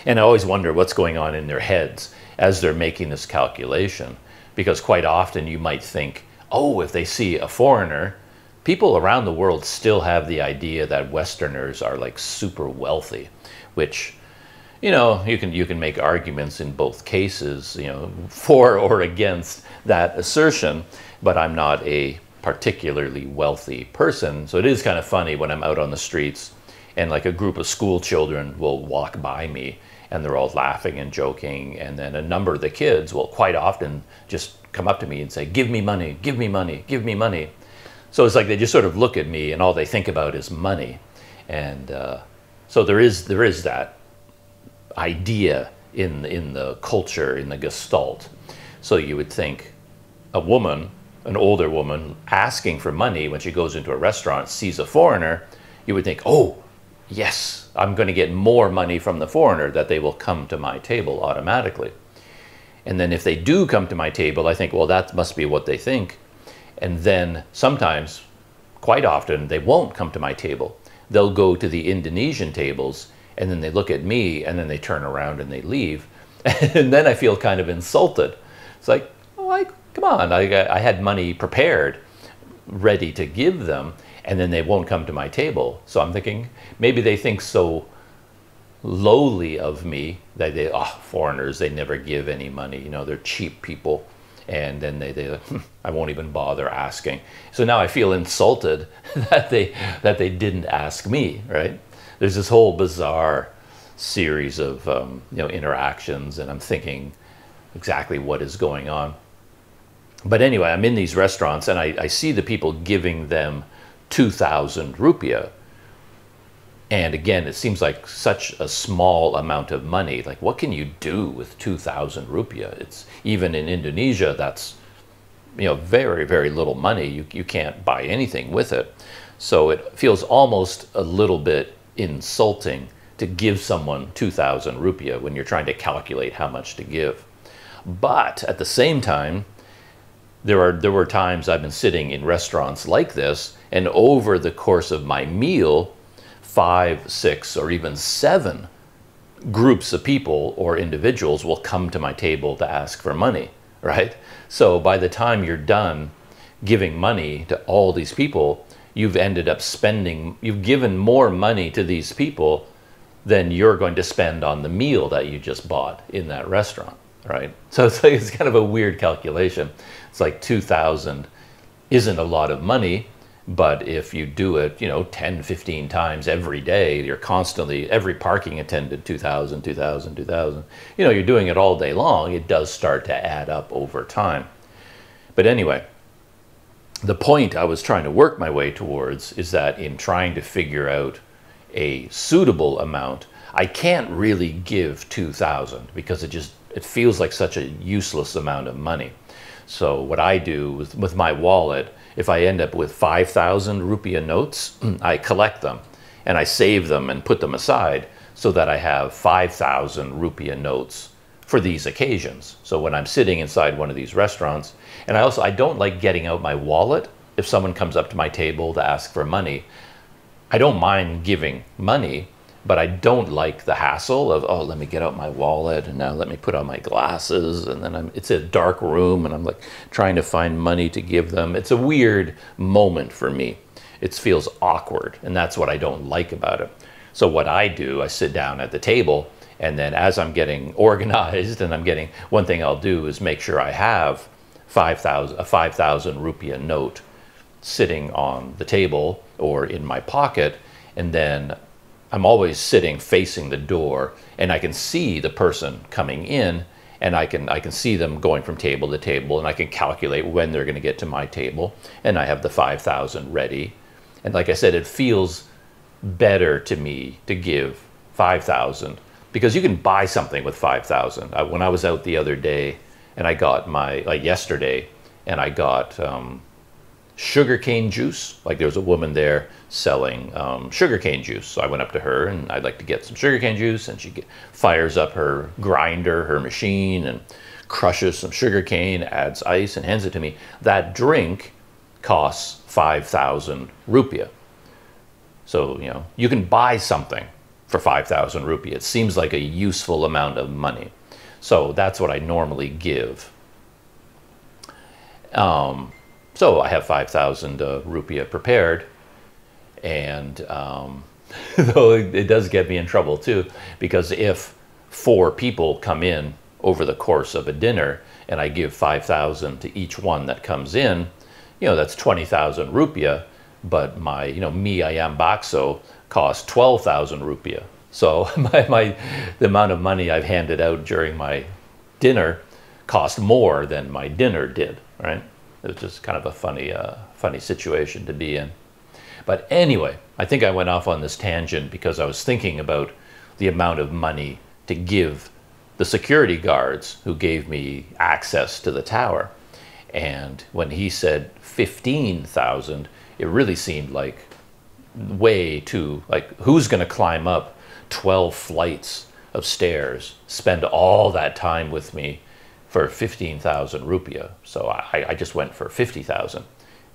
And I always wonder what's going on in their heads as they're making this calculation, because quite often you might think, oh, if they see a foreigner, people around the world still have the idea that Westerners are like super wealthy, which, you know, you can make arguments in both cases, you know, for or against that assertion, but I'm not a particularly wealthy person. So it is kind of funny when I'm out on the streets and like a group of school children will walk by me and they're all laughing and joking, and then a number of the kids will quite often just come up to me and say, give me money, give me money, give me money. So it's like they just sort of look at me and all they think about is money. And so there is that idea in the culture, in the gestalt. So you would think a woman, an older woman, asking for money when she goes into a restaurant, sees a foreigner, you would think, oh, yes, I'm going to get more money from the foreigner, that they will come to my table automatically. And then if they do come to my table, I think, well, that must be what they think. And then sometimes, quite often, they won't come to my table. They'll go to the Indonesian tables, and then they look at me, and then they turn around and they leave. And then I feel kind of insulted. It's like, oh, come on, I had money prepared, ready to give them, and then they won't come to my table. So I'm thinking, maybe they think so lowly of me that they, oh, foreigners, they never give any money, you know, they're cheap people. And then they I won't even bother asking. So now I feel insulted that they didn't ask me, right? There's this whole bizarre series of you know, interactions, and I'm thinking exactly what is going on. But anyway, I'm in these restaurants and I see the people giving them 2,000 rupiah. And again, it seems like such a small amount of money. Like, what can you do with 2,000 rupiah? It's even in Indonesia, that's, you know, very, very little money. You can't buy anything with it. So it feels almost a little bit insulting to give someone 2,000 rupiah when you're trying to calculate how much to give. But at the same time, there were times I've been sitting in restaurants like this, and over the course of my meal, 5, 6, or even 7 groups of people or individuals will come to my table to ask for money, right? So by the time you're done giving money to all these people, you've ended up spending, you've given more money to these people than you're going to spend on the meal that you just bought in that restaurant, right? So it's like, it's kind of a weird calculation. It's like 2,000 isn't a lot of money, but if you do it, you know, 10, 15 times every day, you're constantly, every parking attendant, 2,000, 2,000, 2,000, you know, you're doing it all day long, it does start to add up over time. But anyway, the point I was trying to work my way towards is that in trying to figure out a suitable amount, I can't really give 2,000 because it feels like such a useless amount of money. So what I do with my wallet, if I end up with 5,000 rupiah notes, I collect them and I save them and put them aside so that I have 5,000 rupiah notes for these occasions. So when I'm sitting inside one of these restaurants, and I don't like getting out my wallet if someone comes up to my table to ask for money. I don't mind giving money, but I don't like the hassle of, oh, let me get out my wallet and now let me put on my glasses, and then it's a dark room and I'm like trying to find money to give them. It's a weird moment for me. It feels awkward, and that's what I don't like about it. So what I do, I sit down at the table, and then as I'm getting organized and one thing I'll do is make sure I have a 5,000 rupiah note sitting on the table or in my pocket, and then I'm always sitting facing the door, and I can see the person coming in, and I can see them going from table to table, and I can calculate when they're going to get to my table, and I have the 5,000 ready. And like I said, it feels better to me to give 5,000 because you can buy something with 5,000. When I was out the other day, and I got yesterday, and I got sugarcane juice. Like, there was a woman there selling sugarcane juice. So I went up to her and I'd like to get some sugarcane juice, and she fires up her grinder, her machine, and crushes some sugarcane, adds ice, and hands it to me. That drink costs 5,000 rupiah. So, you know, you can buy something for 5,000 rupiah. It seems like a useful amount of money. So that's what I normally give. So I have 5,000 rupiah prepared, and though it does get me in trouble too, because if 4 people come in over the course of a dinner and I give 5,000 to each one that comes in, you know, that's 20,000 rupiah, but my, you know, mi ayam bakso cost 12,000 rupiah. So the amount of money I've handed out during my dinner cost more than my dinner did, right? It was just kind of a funny situation to be in. But anyway, I think I went off on this tangent because I was thinking about the amount of money to give the security guards who gave me access to the tower. And when he said 15,000, it really seemed like way too, like, who's going to climb up 12 flights of stairs, spend all that time with me for 15,000 rupiah? So I just went for 50,000.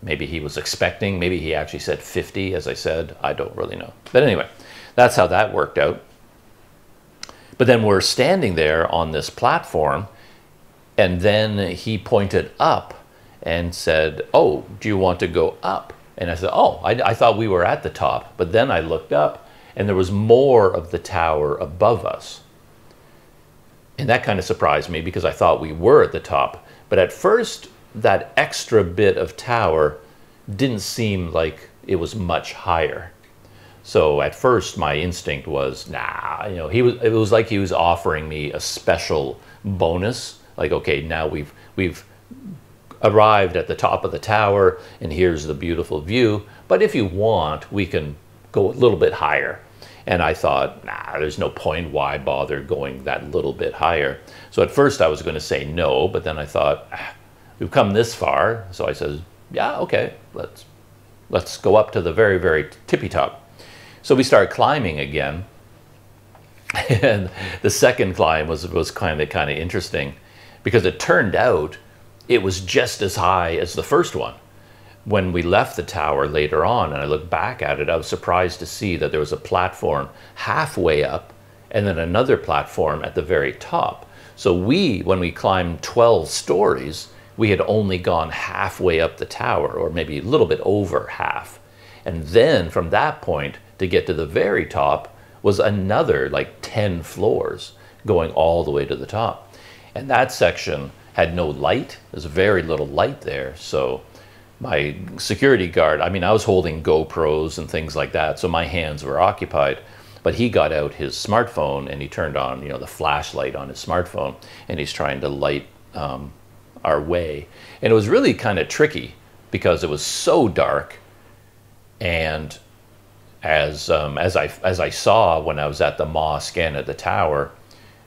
Maybe he was expecting, maybe he actually said 50, as I said. I don't really know. But anyway, that's how that worked out. But then we're standing there on this platform, and then he pointed up and said, oh, do you want to go up? And I said, oh, I thought we were at the top. But then I looked up, and there was more of the tower above us. And that kind of surprised me because I thought we were at the top. But at first, that extra bit of tower didn't seem like it was much higher. So at first my instinct was, nah, you know, it was like he was offering me a special bonus. Like, okay, now we've arrived at the top of the tower and here's the beautiful view. But if you want, we can go a little bit higher. And I thought, nah, there's no point. Why bother going that little bit higher? So at first I was going to say no, but then I thought, we've come this far. So I said, yeah, okay, let's go up to the very, very tippy top. So we started climbing again. And the second climb was kind of interesting because it turned out it was just as high as the first one. When we left the tower later on and I looked back at it, I was surprised to see that there was a platform halfway up and then another platform at the very top. So when we climbed 12 stories, we had only gone halfway up the tower, or maybe a little bit over half. And then from that point to get to the very top was another like 10 floors going all the way to the top. And that section had no light. There's very little light there. So my security guard, I mean, I was holding GoPros and things like that, so my hands were occupied. But he got out his smartphone and he turned on, you know, the flashlight on his smartphone, and he's trying to light our way. And it was really kind of tricky because it was so dark. And as I saw when I was at the mosque and at the tower,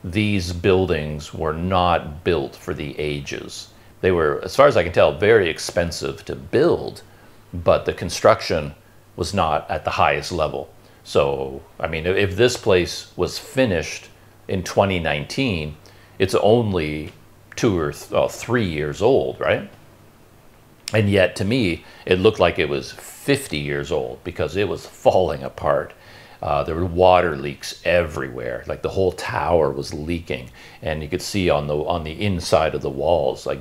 these buildings were not built for the ages. They were, as far as I can tell, very expensive to build, but the construction was not at the highest level. So, I mean, if this place was finished in 2019, it's only 2 or 3 years old, right? And yet, to me, it looked like it was 50 years old because it was falling apart. There were water leaks everywhere. Like the whole tower was leaking, and you could see on the inside of the walls, like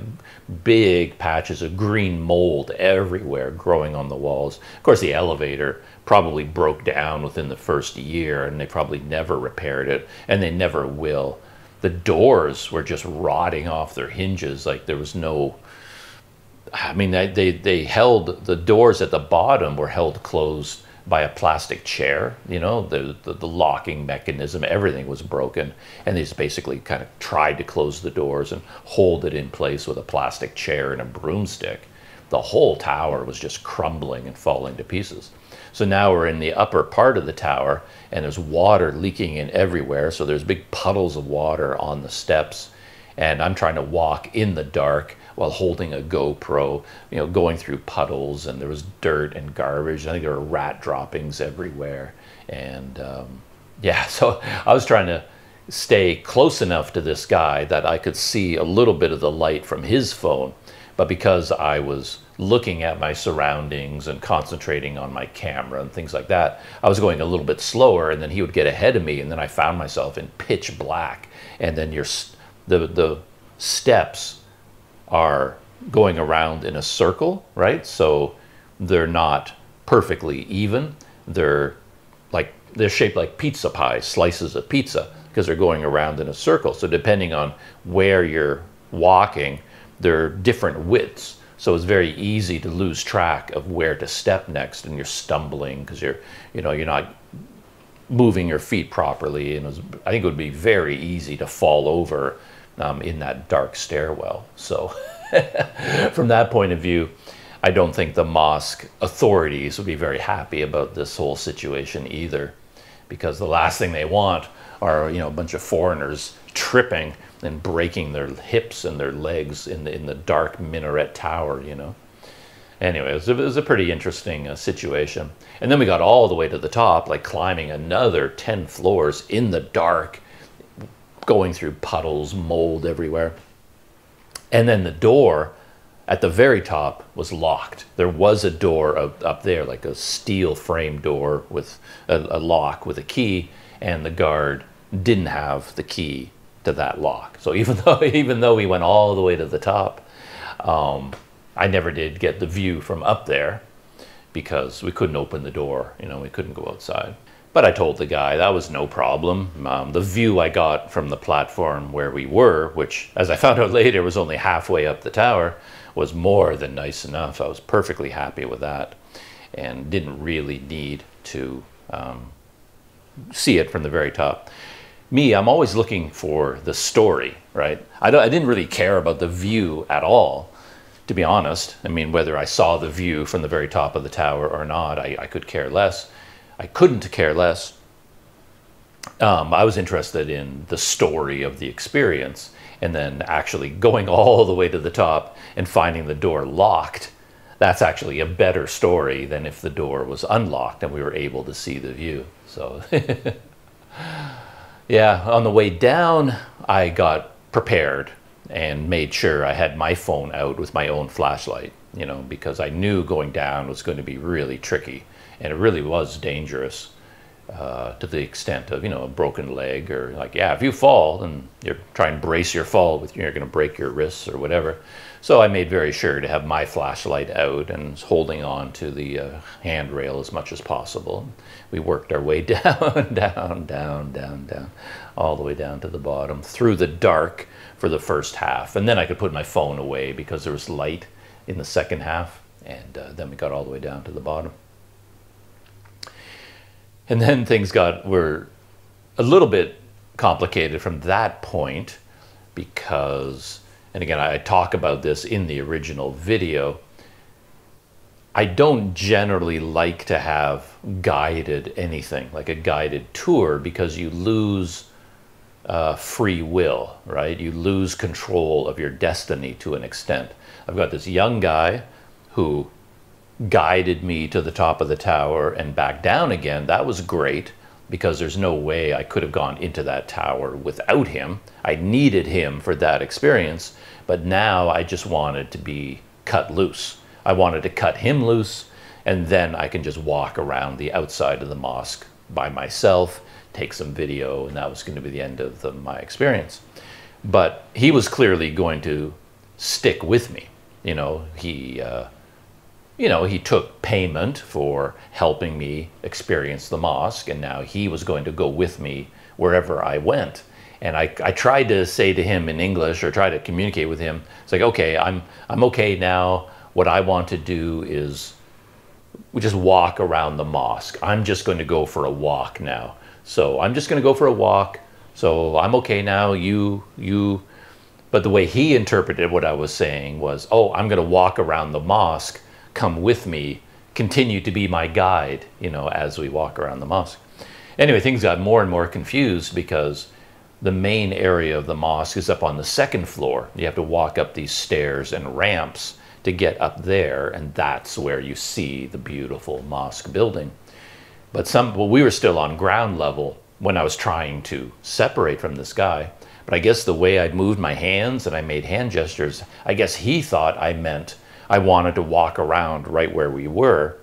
big patches of green mold everywhere growing on the walls. Of course, the elevator probably broke down within the first year, and they probably never repaired it, and they never will. The doors were just rotting off their hinges. Like there was no, I mean, they held, the doors at the bottom were held closed by a plastic chair, you know, the locking mechanism, everything was broken. And they just basically kind of tried to close the doors and hold it in place with a plastic chair and a broomstick. The whole tower was just crumbling and falling to pieces. So now we're in the upper part of the tower and there's water leaking in everywhere. So there's big puddles of water on the steps. And I'm trying to walk in the dark while holding a GoPro, you know, going through puddles, and there was dirt and garbage. I think there were rat droppings everywhere. And yeah, so I was trying to stay close enough to this guy that I could see a little bit of the light from his phone. But because I was looking at my surroundings and concentrating on my camera and things like that, I was going a little bit slower, and then he would get ahead of me, and then I found myself in pitch black. And then the steps are going around in a circle, right? So they're not perfectly even. They're shaped like pizza pies, slices of pizza, because they're going around in a circle. So depending on where you're walking, they're different widths. So it's very easy to lose track of where to step next, and you're stumbling because you're not moving your feet properly. And I think it would be very easy to fall over in that dark stairwell. So from that point of view, I don't think the mosque authorities would be very happy about this whole situation either, because the last thing they want are a bunch of foreigners tripping and breaking their hips and their legs in the dark minaret tower. Anyway, it was a pretty interesting situation. And then we got all the way to the top, like climbing another 10 floors in the dark, going through puddles, mold everywhere. And then the door at the very top was locked. There was a door up there, like a steel frame door with a lock with a key, and the guard didn't have the key to that lock. So even though we went all the way to the top, I never did get the view from up there because we couldn't open the door. We couldn't go outside. But I told the guy that was no problem. The view I got from the platform where we were, which, as I found out later, was only halfway up the tower, was more than nice enough. I was perfectly happy with that and didn't really need to see it from the very top. I'm always looking for the story, right? I didn't really care about the view at all, to be honest. I mean, whether I saw the view from the very top of the tower or not, I could care less. I couldn't care less. I was interested in the story of the experience, and then actually going all the way to the top and finding the door locked. That's actually a better story than if the door was unlocked and we were able to see the view. So yeah, on the way down, I got prepared and made sure I had my phone out with my own flashlight, because I knew going down was going to be really tricky. And it really was dangerous to the extent of, a broken leg, or if you fall and you're trying to brace your fall, you're going to break your wrists or whatever. So I made very sure to have my flashlight out and holding on to the handrail as much as possible. We worked our way down, down, all the way down to the bottom through the dark for the first half. And then I could put my phone away because there was light in the second half. And then we got all the way down to the bottom. And then things were a little bit complicated from that point because, and again, I talk about this in the original video, I don't generally like to have guided anything, like a guided tour, because you lose free will, right? You lose control of your destiny to an extent. I've got this young guy who guided me to the top of the tower and back down again. That was great because there's no way I could have gone into that tower without him. I needed him for that experience, but now I just wanted to be cut loose. I wanted to cut him loose, and then I can just walk around the outside of the mosque by myself, take some video, and that was going to be the end of my experience. But he was clearly going to stick with me. He took payment for helping me experience the mosque, and now he was going to go with me wherever I went. And I tried to say to him in English, or try to communicate with him. It's like, okay, I'm okay now. What I want to do is we just walk around the mosque. I'm just going to go for a walk now. So I'm just going to go for a walk. So I'm okay now. You. But the way he interpreted what I was saying was, oh, I'm going to walk around the mosque. Come with me, continue to be my guide, as we walk around the mosque. Anyway, things got more and more confused because the main area of the mosque is up on the second floor. You have to walk up these stairs and ramps to get up there, and that's where you see the beautiful mosque building. But we were still on ground level when I was trying to separate from this guy. But I guess the way I moved my hands and I made hand gestures, I guess he thought I meant I wanted to walk around right where we were.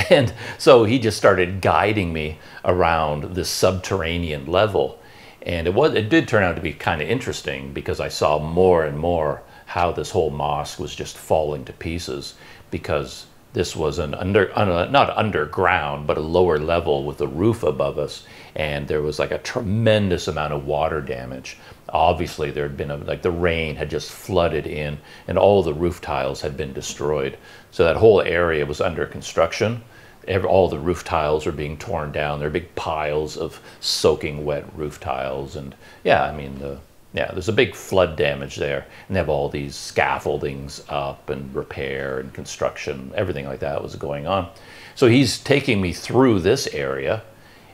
And so he just started guiding me around this subterranean level. And it did turn out to be kind of interesting because I saw more and more how this whole mosque was just falling to pieces, because this was an not underground, but a lower level with a roof above us, and there was like a tremendous amount of water damage. Obviously, there had been like the rain had just flooded in, and all the roof tiles had been destroyed. So that whole area was under construction. All the roof tiles were being torn down. There are big piles of soaking wet roof tiles, and yeah, I mean yeah, there's a big flood damage there, and they have all these scaffoldings up and repair and construction, everything like that was going on. So he's taking me through this area,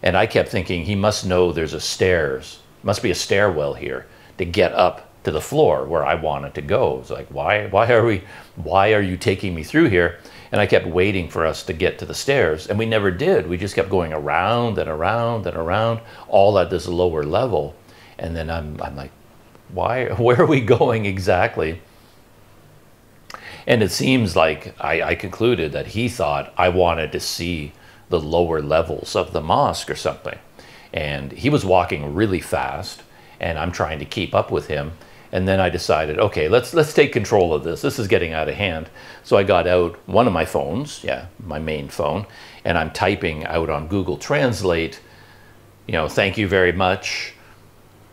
and I kept thinking he must know there's a stairs, must be a stairwell here to get up to the floor where I wanted to go. It's like, why are you taking me through here? And I kept waiting for us to get to the stairs, and we never did. We just kept going around and around and around, all at this lower level. And then I'm like, where are we going exactly? And it seems like I concluded that he thought I wanted to see the lower levels of the mosque or something. And he was walking really fast, and I'm trying to keep up with him. And then I decided, okay, let's take control of this. This is getting out of hand. So I got out one of my phones, yeah, my main phone, and I'm typing out on Google Translate, you know, thank you very much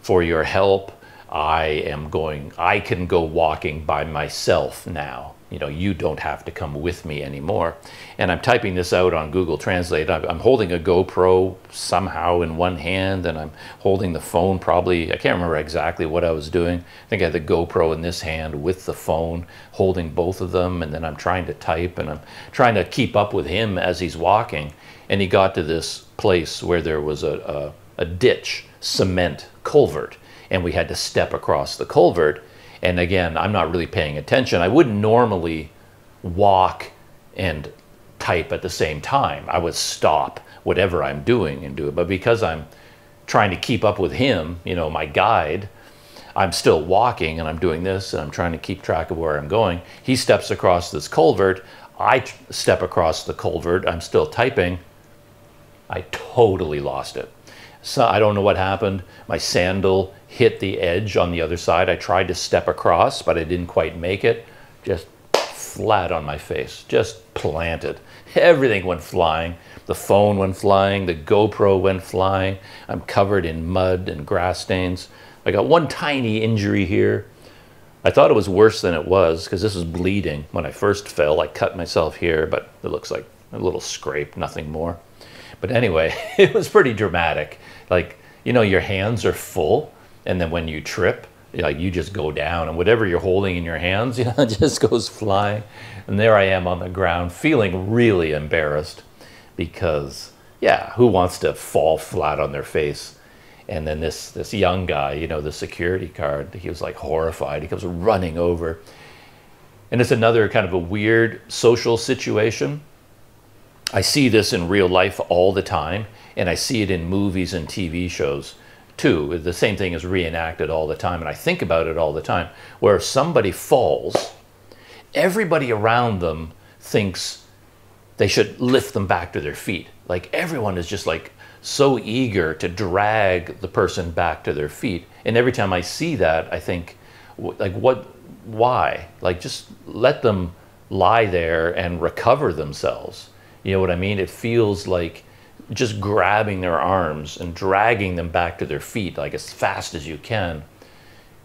for your help. I can go walking by myself now. You know, you don't have to come with me anymore. And I'm typing this out on Google Translate. I'm holding a GoPro somehow in one hand, and I'm holding the phone probably, I can't remember exactly what I was doing. I think I had the GoPro in this hand with the phone, holding both of them, and then I'm trying to type, and I'm trying to keep up with him as he's walking. And he got to this place where there was a ditch, cement culvert, and we had to step across the culvert. And again, I'm not really paying attention. I wouldn't normally walk and type at the same time. I would stop whatever I'm doing and do it. But because I'm trying to keep up with him, you know, my guide, I'm still walking and I'm doing this and I'm trying to keep track of where I'm going. He steps across this culvert. I step across the culvert. I'm still typing. I totally lost it. So I don't know what happened. My sandal hit the edge on the other side. I tried to step across, but I didn't quite make it. Just flat on my face, just planted. Everything went flying. The phone went flying, the GoPro went flying. I'm covered in mud and grass stains. I got one tiny injury here. I thought it was worse than it was because this was bleeding. When I first fell, I cut myself here, but it looks like a little scrape, nothing more. But anyway, it was pretty dramatic. Like, you know, your hands are full, and then when you trip, like, you just go down, and whatever you're holding in your hands, you know, it just goes flying. And there I am on the ground, feeling really embarrassed because, yeah, who wants to fall flat on their face? And then this young guy, you know, the security guard, he was like horrified. He comes running over. And it's another kind of a weird social situation. I see this in real life all the time, and I see it in movies and TV shows too. The same thing is reenacted all the time, and I think about it all the time, where if somebody falls, everybody around them thinks they should lift them back to their feet. Like, everyone is just like so eager to drag the person back to their feet. And every time I see that, I think, like, why? Like, just let them lie there and recover themselves. You know what I mean? It feels like just grabbing their arms and dragging them back to their feet like as fast as you can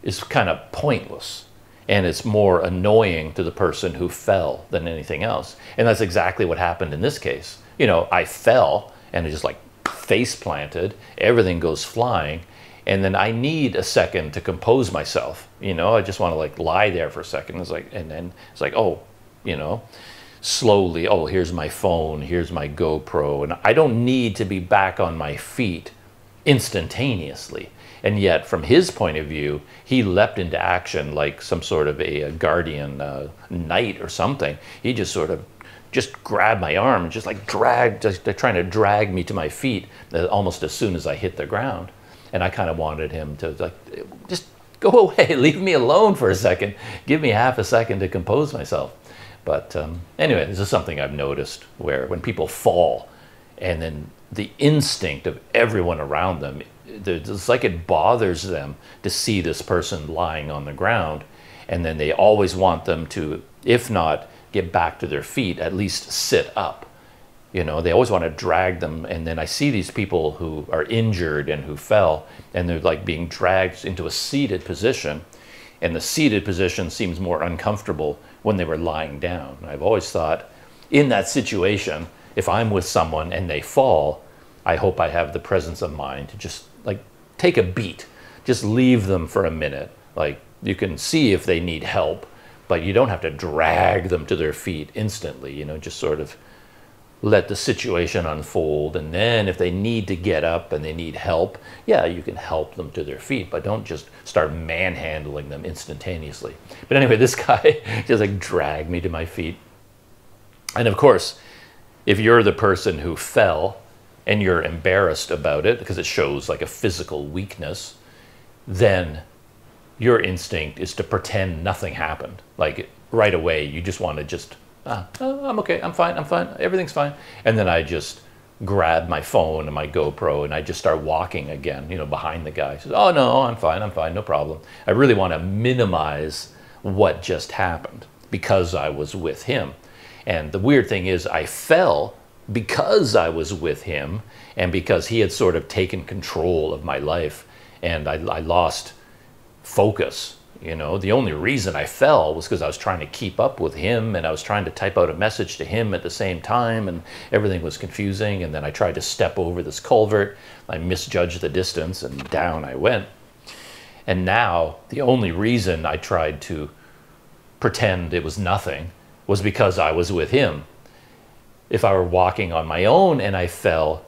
is kind of pointless. And it's more annoying to the person who fell than anything else. And that's exactly what happened in this case. You know, I fell and it just like face planted, everything goes flying. And then I need a second to compose myself. You know, I just want to like lie there for a second. It's like, and then it's like, oh, you know, slowly, oh, here's my phone, here's my GoPro, and I don't need to be back on my feet instantaneously. And yet, from his point of view, he leapt into action like some sort of a guardian knight or something. He just sort of just grabbed my arm and just like dragged, just trying to drag me to my feet almost as soon as I hit the ground. And I kind of wanted him to like, just go away, leave me alone for a second, give me half a second to compose myself. But anyway, this is something I've noticed where when people fall and then the instinct of everyone around them, it's like it bothers them to see this person lying on the ground. And then they always want them to, if not get back to their feet, at least sit up. You know, they always want to drag them. And then I see these people who are injured and who fell, and they're like being dragged into a seated position. And the seated position seems more uncomfortable when they were lying down. I've always thought, in that situation, if I'm with someone and they fall, I hope I have the presence of mind to just like take a beat, just leave them for a minute. Like, you can see if they need help, but you don't have to drag them to their feet instantly, you know, just sort of let the situation unfold. And then if they need to get up and they need help, yeah, you can help them to their feet, but don't just start manhandling them instantaneously. But anyway, this guy just like dragged me to my feet. And of course, if you're the person who fell and you're embarrassed about it because it shows like a physical weakness, then your instinct is to pretend nothing happened. Like right away, you just want to just, I'm okay, I'm fine, everything's fine. And then I just grab my phone and my GoPro and I just start walking again, you know, behind the guy. He says, oh no, I'm fine, no problem. I really want to minimize what just happened because I was with him. And the weird thing is I fell because I was with him and because he had sort of taken control of my life, and I lost focus. You know, the only reason I fell was because I was trying to keep up with him, and I was trying to type out a message to him at the same time, and everything was confusing. And then I tried to step over this culvert. I misjudged the distance and down I went. And now the only reason I tried to pretend it was nothing was because I was with him. If I were walking on my own and I fell,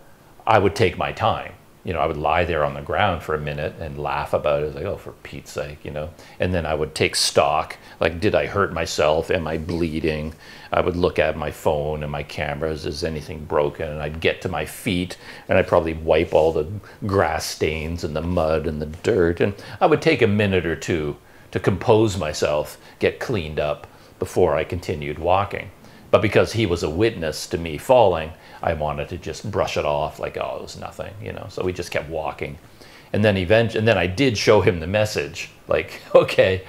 I would take my time. You know, I would lie there on the ground for a minute and laugh about it. Like, oh, for Pete's sake, you know. And then I would take stock. Like, did I hurt myself? Am I bleeding? I would look at my phone and my cameras. Is anything broken? And I'd get to my feet and I'd probably wipe all the grass stains and the mud and the dirt. And I would take a minute or two to compose myself, get cleaned up before I continued walking. But because he was a witness to me falling, I wanted to just brush it off like, oh, it was nothing, you know. So we just kept walking. And then I did show him the message, like, okay,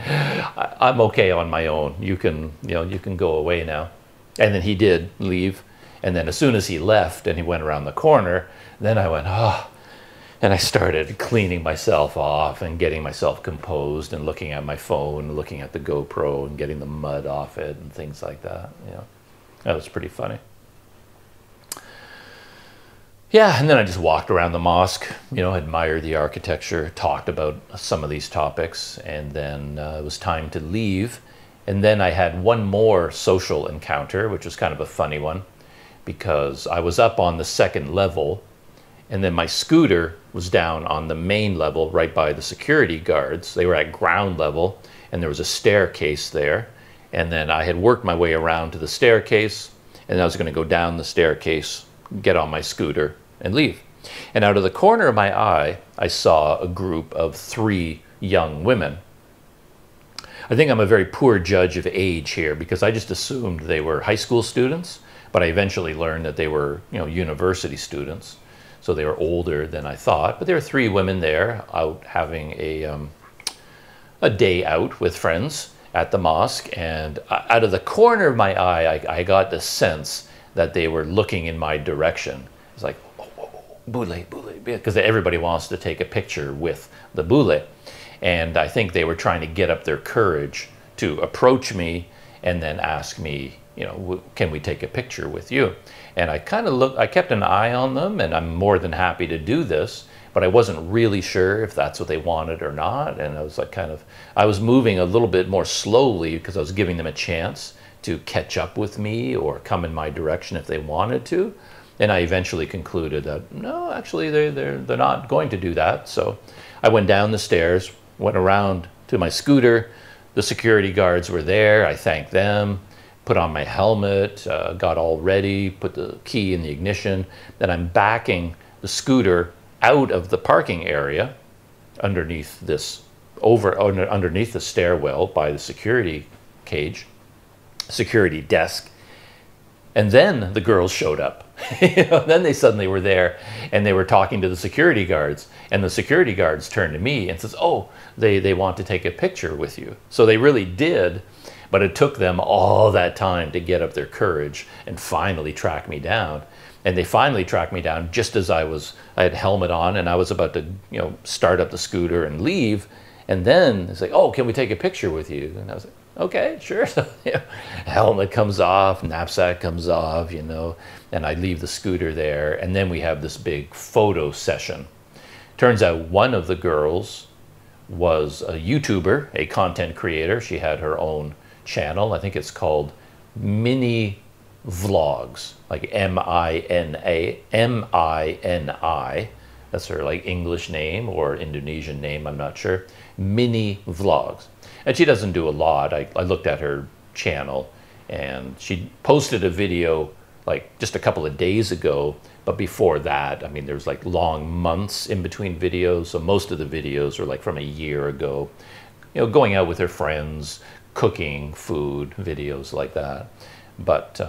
I'm okay on my own. You can go away now. And then he did leave. And then as soon as he left and he went around the corner, then I went, oh, and I started cleaning myself off and getting myself composed and looking at my phone, looking at the GoPro and getting the mud off it and things like that, you know. That was pretty funny. Yeah, and then I just walked around the mosque, you know, admired the architecture, talked about some of these topics, and then it was time to leave. And then I had one more social encounter, which was kind of a funny one, because I was up on the second level, and then my scooter was down on the main level right by the security guards. They were at ground level, and there was a staircase there. And then I had worked my way around to the staircase, and I was going to go down the staircase, get on my scooter, and leave. And out of the corner of my eye, I saw a group of 3 young women. I think I'm a very poor judge of age here because I just assumed they were high school students, but I eventually learned that they were, you know, university students. So they were older than I thought. But there were 3 women there out having a day out with friends at the mosque, and out of the corner of my eye, I got the sense that they were looking in my direction. It's like, oh, boule, because everybody wants to take a picture with the boule. And I think they were trying to get up their courage to approach me and then ask me, you know, can we take a picture with you? And I kind of I kept an eye on them, and I'm more than happy to do this, but I wasn't really sure if that's what they wanted or not. And I was like I was moving a little bit more slowly because I was giving them a chance to catch up with me or come in my direction if they wanted to. And I eventually concluded that, no, actually they're not going to do that. So I went down the stairs, went around to my scooter. The security guards were there. I thanked them, put on my helmet, got all ready, put the key in the ignition. Then I'm backing the scooter out of the parking area underneath this, underneath the stairwell by the security desk. And then the girls showed up. Then they suddenly were there, and they were talking to the security guards. And the security guards turned to me and says, "Oh, they want to take a picture with you." So they really did, but it took them all that time to get up their courage and finally track me down. And they finally tracked me down just as I had helmet on, and I was about to, start up the scooter and leave. And then it's like, "Oh, can we take a picture with you?" And I was like, "Okay, sure." So, helmet comes off, knapsack comes off, and I leave the scooter there. And then we have this big photo session. Turns out one of the girls was a YouTuber, a content creator. She had her own channel. I think it's called Mini Vlogs, like M-I-N-I. That's her like English name or Indonesian name, I'm not sure. Mini Vlogs. And she doesn't do a lot. I looked at her channel, and she posted a video like just a couple of days ago. But before that, I mean, there's like long months in between videos. So most of the videos are like from a year ago, going out with her friends, cooking food, videos like that. But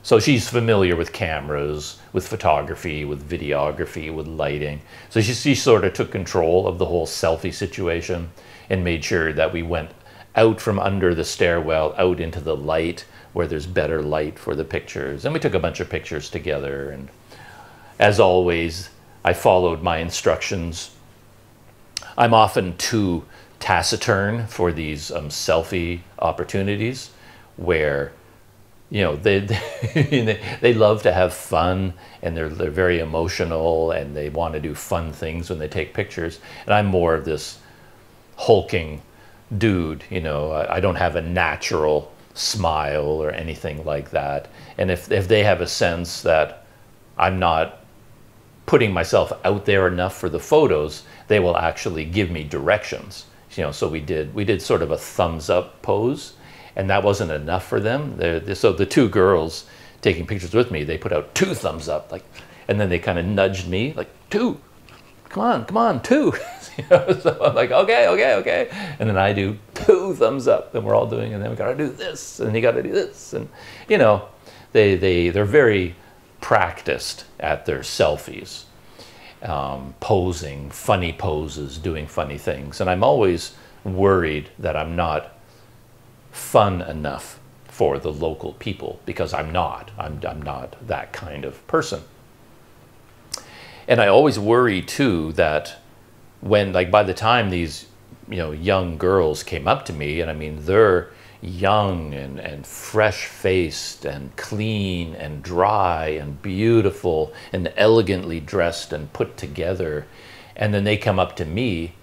so she's familiar with cameras, with photography, with videography, with lighting. So she sort of took control of the whole selfie situation and made sure that we went out from under the stairwell, out into the light where there's better light for the pictures. And we took a bunch of pictures together. And as always, I followed my instructions. I'm often too taciturn for these selfie opportunities where they love to have fun, and they're very emotional, and they want to do fun things when they take pictures. And I'm more of this hulking dude, I don't have a natural smile or anything like that. And if they have a sense that I'm not putting myself out there enough for the photos, they will actually give me directions. So we did sort of a thumbs up pose. And that wasn't enough for them. So the two girls taking pictures with me, they put out 2 thumbs up, and then they kind of nudged me, like, 2, come on, 2. So I'm like, okay. And then I do 2 thumbs up, and we're all doing, and then we got to do this, and you got to do this. And, they're very practiced at their selfies, posing, funny poses, doing funny things. And I'm always worried that I'm not fun enough for the local people, because I'm not that kind of person. And I always worry too that when, by the time these young girls came up to me, and I mean they're young and fresh faced and clean and dry and beautiful and elegantly dressed and put together, and then they come up to me,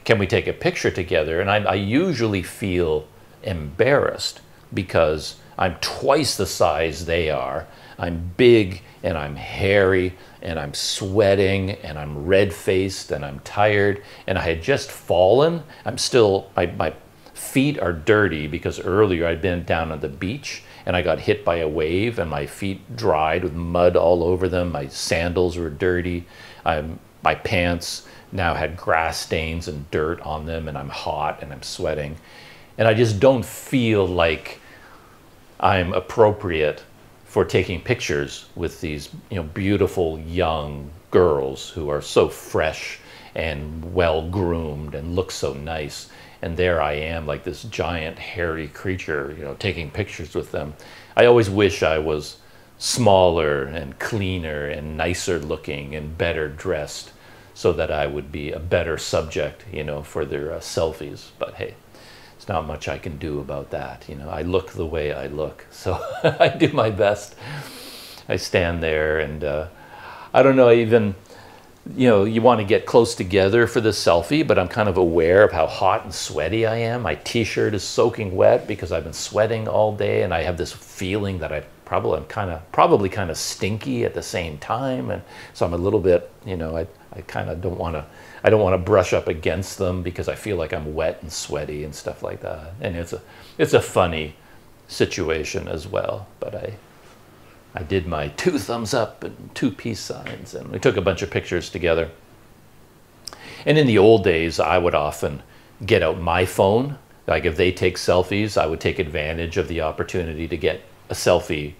"Can we take a picture together?" And I usually feel embarrassed because I'm twice the size they are. I'm big, and I'm hairy, and I'm sweating, and I'm red-faced, and I'm tired, and I had just fallen. My feet are dirty because earlier I'd been down on the beach and I got hit by a wave, and my feet dried with mud all over them. My sandals were dirty. My pants now had grass stains and dirt on them, and I'm hot and I'm sweating. And I just don't feel like I'm appropriate for taking pictures with these, beautiful young girls who are so fresh and well-groomed and look so nice. And there I am, like this giant hairy creature, taking pictures with them. I always wish I was smaller and cleaner and nicer looking and better dressed, so that I would be a better subject, for their selfies. But hey, it's not much I can do about that. I look the way I look, so I do my best. I stand there, and I don't know, even, you want to get close together for the selfie, but I'm kind of aware of how hot and sweaty I am. My t-shirt is soaking wet because I've been sweating all day, and I have this feeling that I'm probably kind of stinky at the same time. And so I'm a little bit, I kind of don't want to brush up against them because I feel like I'm wet and sweaty and stuff like that. And it's a funny situation as well. But I did my 2 thumbs up and 2 peace signs, and we took a bunch of pictures together. And in the old days, I would often get out my phone. Like if they take selfies, I would take advantage of the opportunity to get a selfie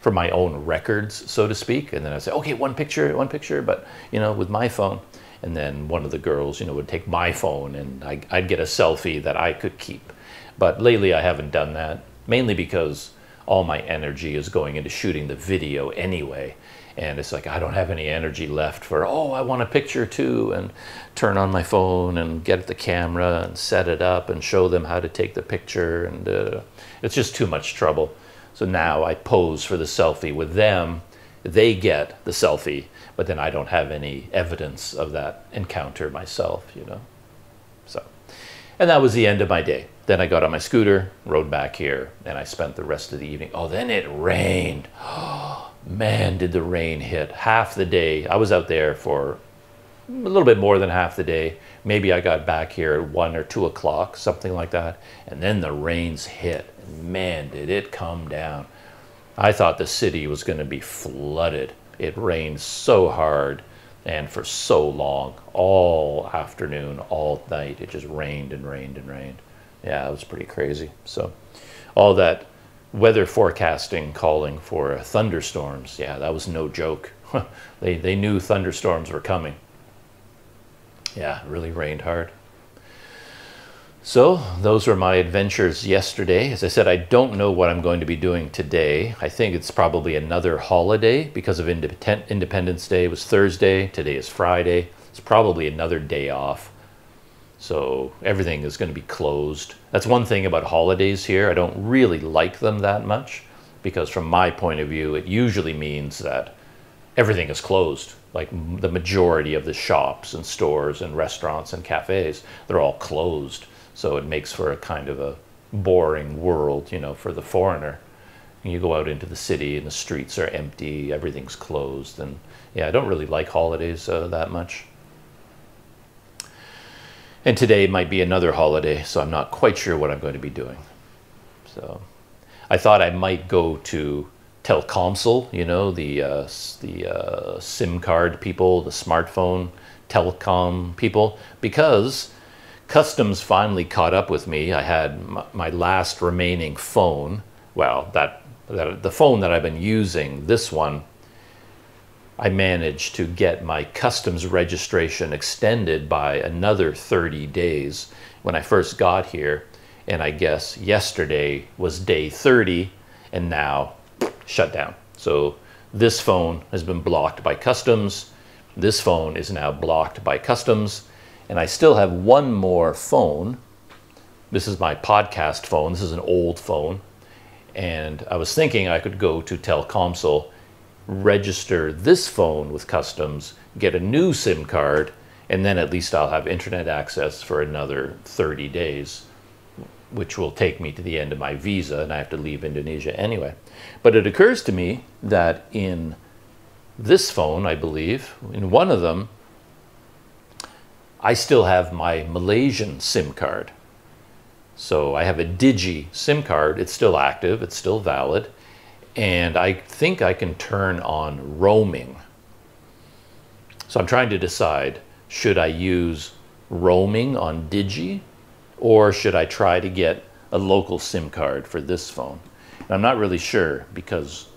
for my own records, so to speak. And then I'd say, okay, one picture, but, you know, with my phone. And then one of the girls, you know, would take my phone and I'd get a selfie that I could keep. But lately I haven't done that, mainly because all my energy is going into shooting the video anyway. And it's like, I don't have any energy left for, oh, I want a picture too, and turn on my phone and get the camera and set it up and show them how to take the picture. And it's just too much trouble. So now I pose for the selfie with them. They get the selfie, but then I don't have any evidence of that encounter myself, you know. So, and that was the end of my day. Then I got on my scooter, rode back here, and I spent the rest of the evening. Oh, then it rained. Oh, man, did the rain hit. Half the day. I was out there for a little bit more than half the day. Maybe I got back here at 1 or 2 o'clock, something like that. And then the rains hit. Man, did it come down. I thought the city was going to be flooded. It rained so hard and for so long, all afternoon, all night. It just rained and rained and rained. Yeah, it was pretty crazy. So all that weather forecasting calling for thunderstorms, yeah, that was no joke. They knew thunderstorms were coming. Yeah, it really rained hard. So those were my adventures yesterday. As I said, I don't know what I'm going to be doing today. I think it's probably another holiday because of Independence Day. It was Thursday. Today is Friday. It's probably another day off. So everything is going to be closed. That's one thing about holidays here. I don't really like them that much because from my point of view, it usually means that everything is closed. Like the majority of the shops and stores and restaurants and cafes, they're all closed. So it makes for a kind of a boring world, you know, for the foreigner. And you go out into the city and the streets are empty, everything's closed. And yeah, I don't really like holidays that much. And today might be another holiday, so I'm not quite sure what I'm going to be doing. So I thought I might go to Telkomsel, you know, the SIM card people, the smartphone telecom people, because customs finally caught up with me. I had my last remaining phone. Well, the phone that I've been using, this one, I managed to get my customs registration extended by another 30 days when I first got here. And I guess yesterday was day 30 and now shut down. So this phone has been blocked by customs. This phone is now blocked by customs. And I still have one more phone. This is my podcast phone. This is an old phone. And I was thinking I could go to Telkomsel, register this phone with customs, get a new SIM card, and then at least I'll have internet access for another 30 days, which will take me to the end of my visa, and I have to leave Indonesia anyway. But it occurs to me that in this phone, I believe, in one of them, I still have my Malaysian SIM card. So I have a Digi SIM card. It's still active. It's still valid. And I think I can turn on roaming. So I'm trying to decide, should I use roaming on Digi or should I try to get a local SIM card for this phone? And I'm not really sure because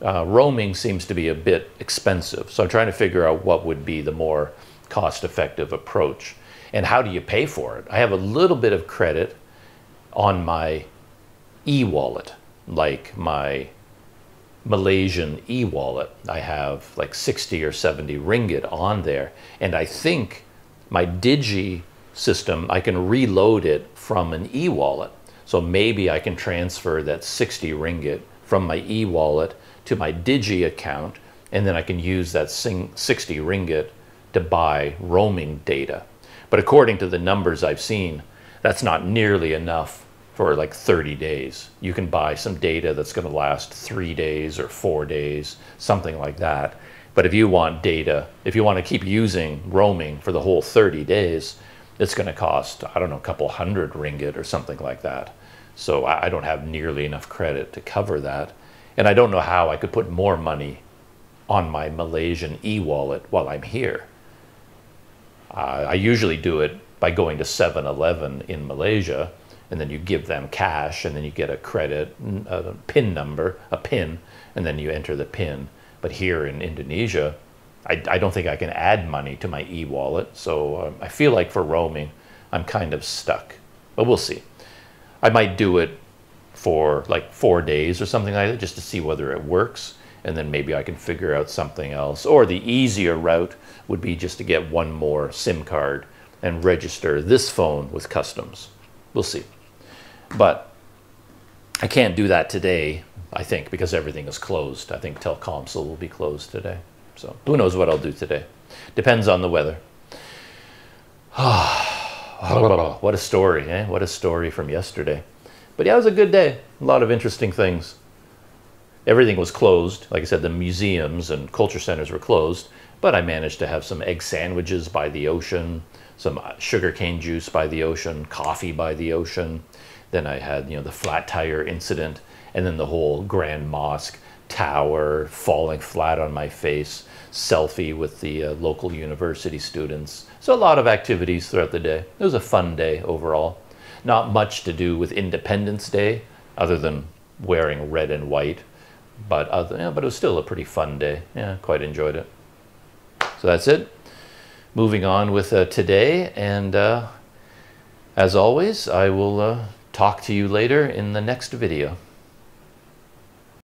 roaming seems to be a bit expensive. So I'm trying to figure out what would be the more cost-effective approach. And how do you pay for it? I have a little bit of credit on my eWallet, like my Malaysian eWallet. I have like 60 or 70 ringgit on there. And I think my Digi system, I can reload it from an eWallet. So maybe I can transfer that 60 ringgit from my eWallet to my Digi account, and then I can use that 60 ringgit to buy roaming data. But according to the numbers I've seen, that's not nearly enough for like 30 days. You can buy some data that's going to last 3 days or 4 days, something like that. But if you want data, if you want to keep using roaming for the whole 30 days, it's going to cost, I don't know, a couple hundred ringgit or something like that. So I don't have nearly enough credit to cover that. And I don't know how I could put more money on my Malaysian e-wallet while I'm here. I usually do it by going to 7-Eleven in Malaysia and then you give them cash, and then you get a credit, a PIN number, a PIN, and then you enter the PIN. But here in Indonesia, I don't think I can add money to my eWallet, so I feel like for roaming, I'm kind of stuck. But we'll see. I might do it for like 4 days or something like that, just to see whether it works, and then maybe I can figure out something else. Or the easier route would be just to get one more SIM card and register this phone with customs. We'll see. But I can't do that today, I think, because everything is closed. I think Telkomsel will be closed today. So who knows what I'll do today. Depends on the weather. What a story, eh? What a story from yesterday. But yeah, it was a good day. A lot of interesting things. Everything was closed. Like I said, the museums and culture centers were closed, but I managed to have some egg sandwiches by the ocean, some sugarcane juice by the ocean, coffee by the ocean. Then I had, the flat tire incident, and then the whole Grand Mosque tower falling flat on my face, selfie with the local university students. So a lot of activities throughout the day. It was a fun day overall. Not much to do with Independence Day, other than wearing red and white. But it was still a pretty fun day. Yeah, quite enjoyed it. So that's it. Moving on with today, and as always, I will talk to you later in the next video.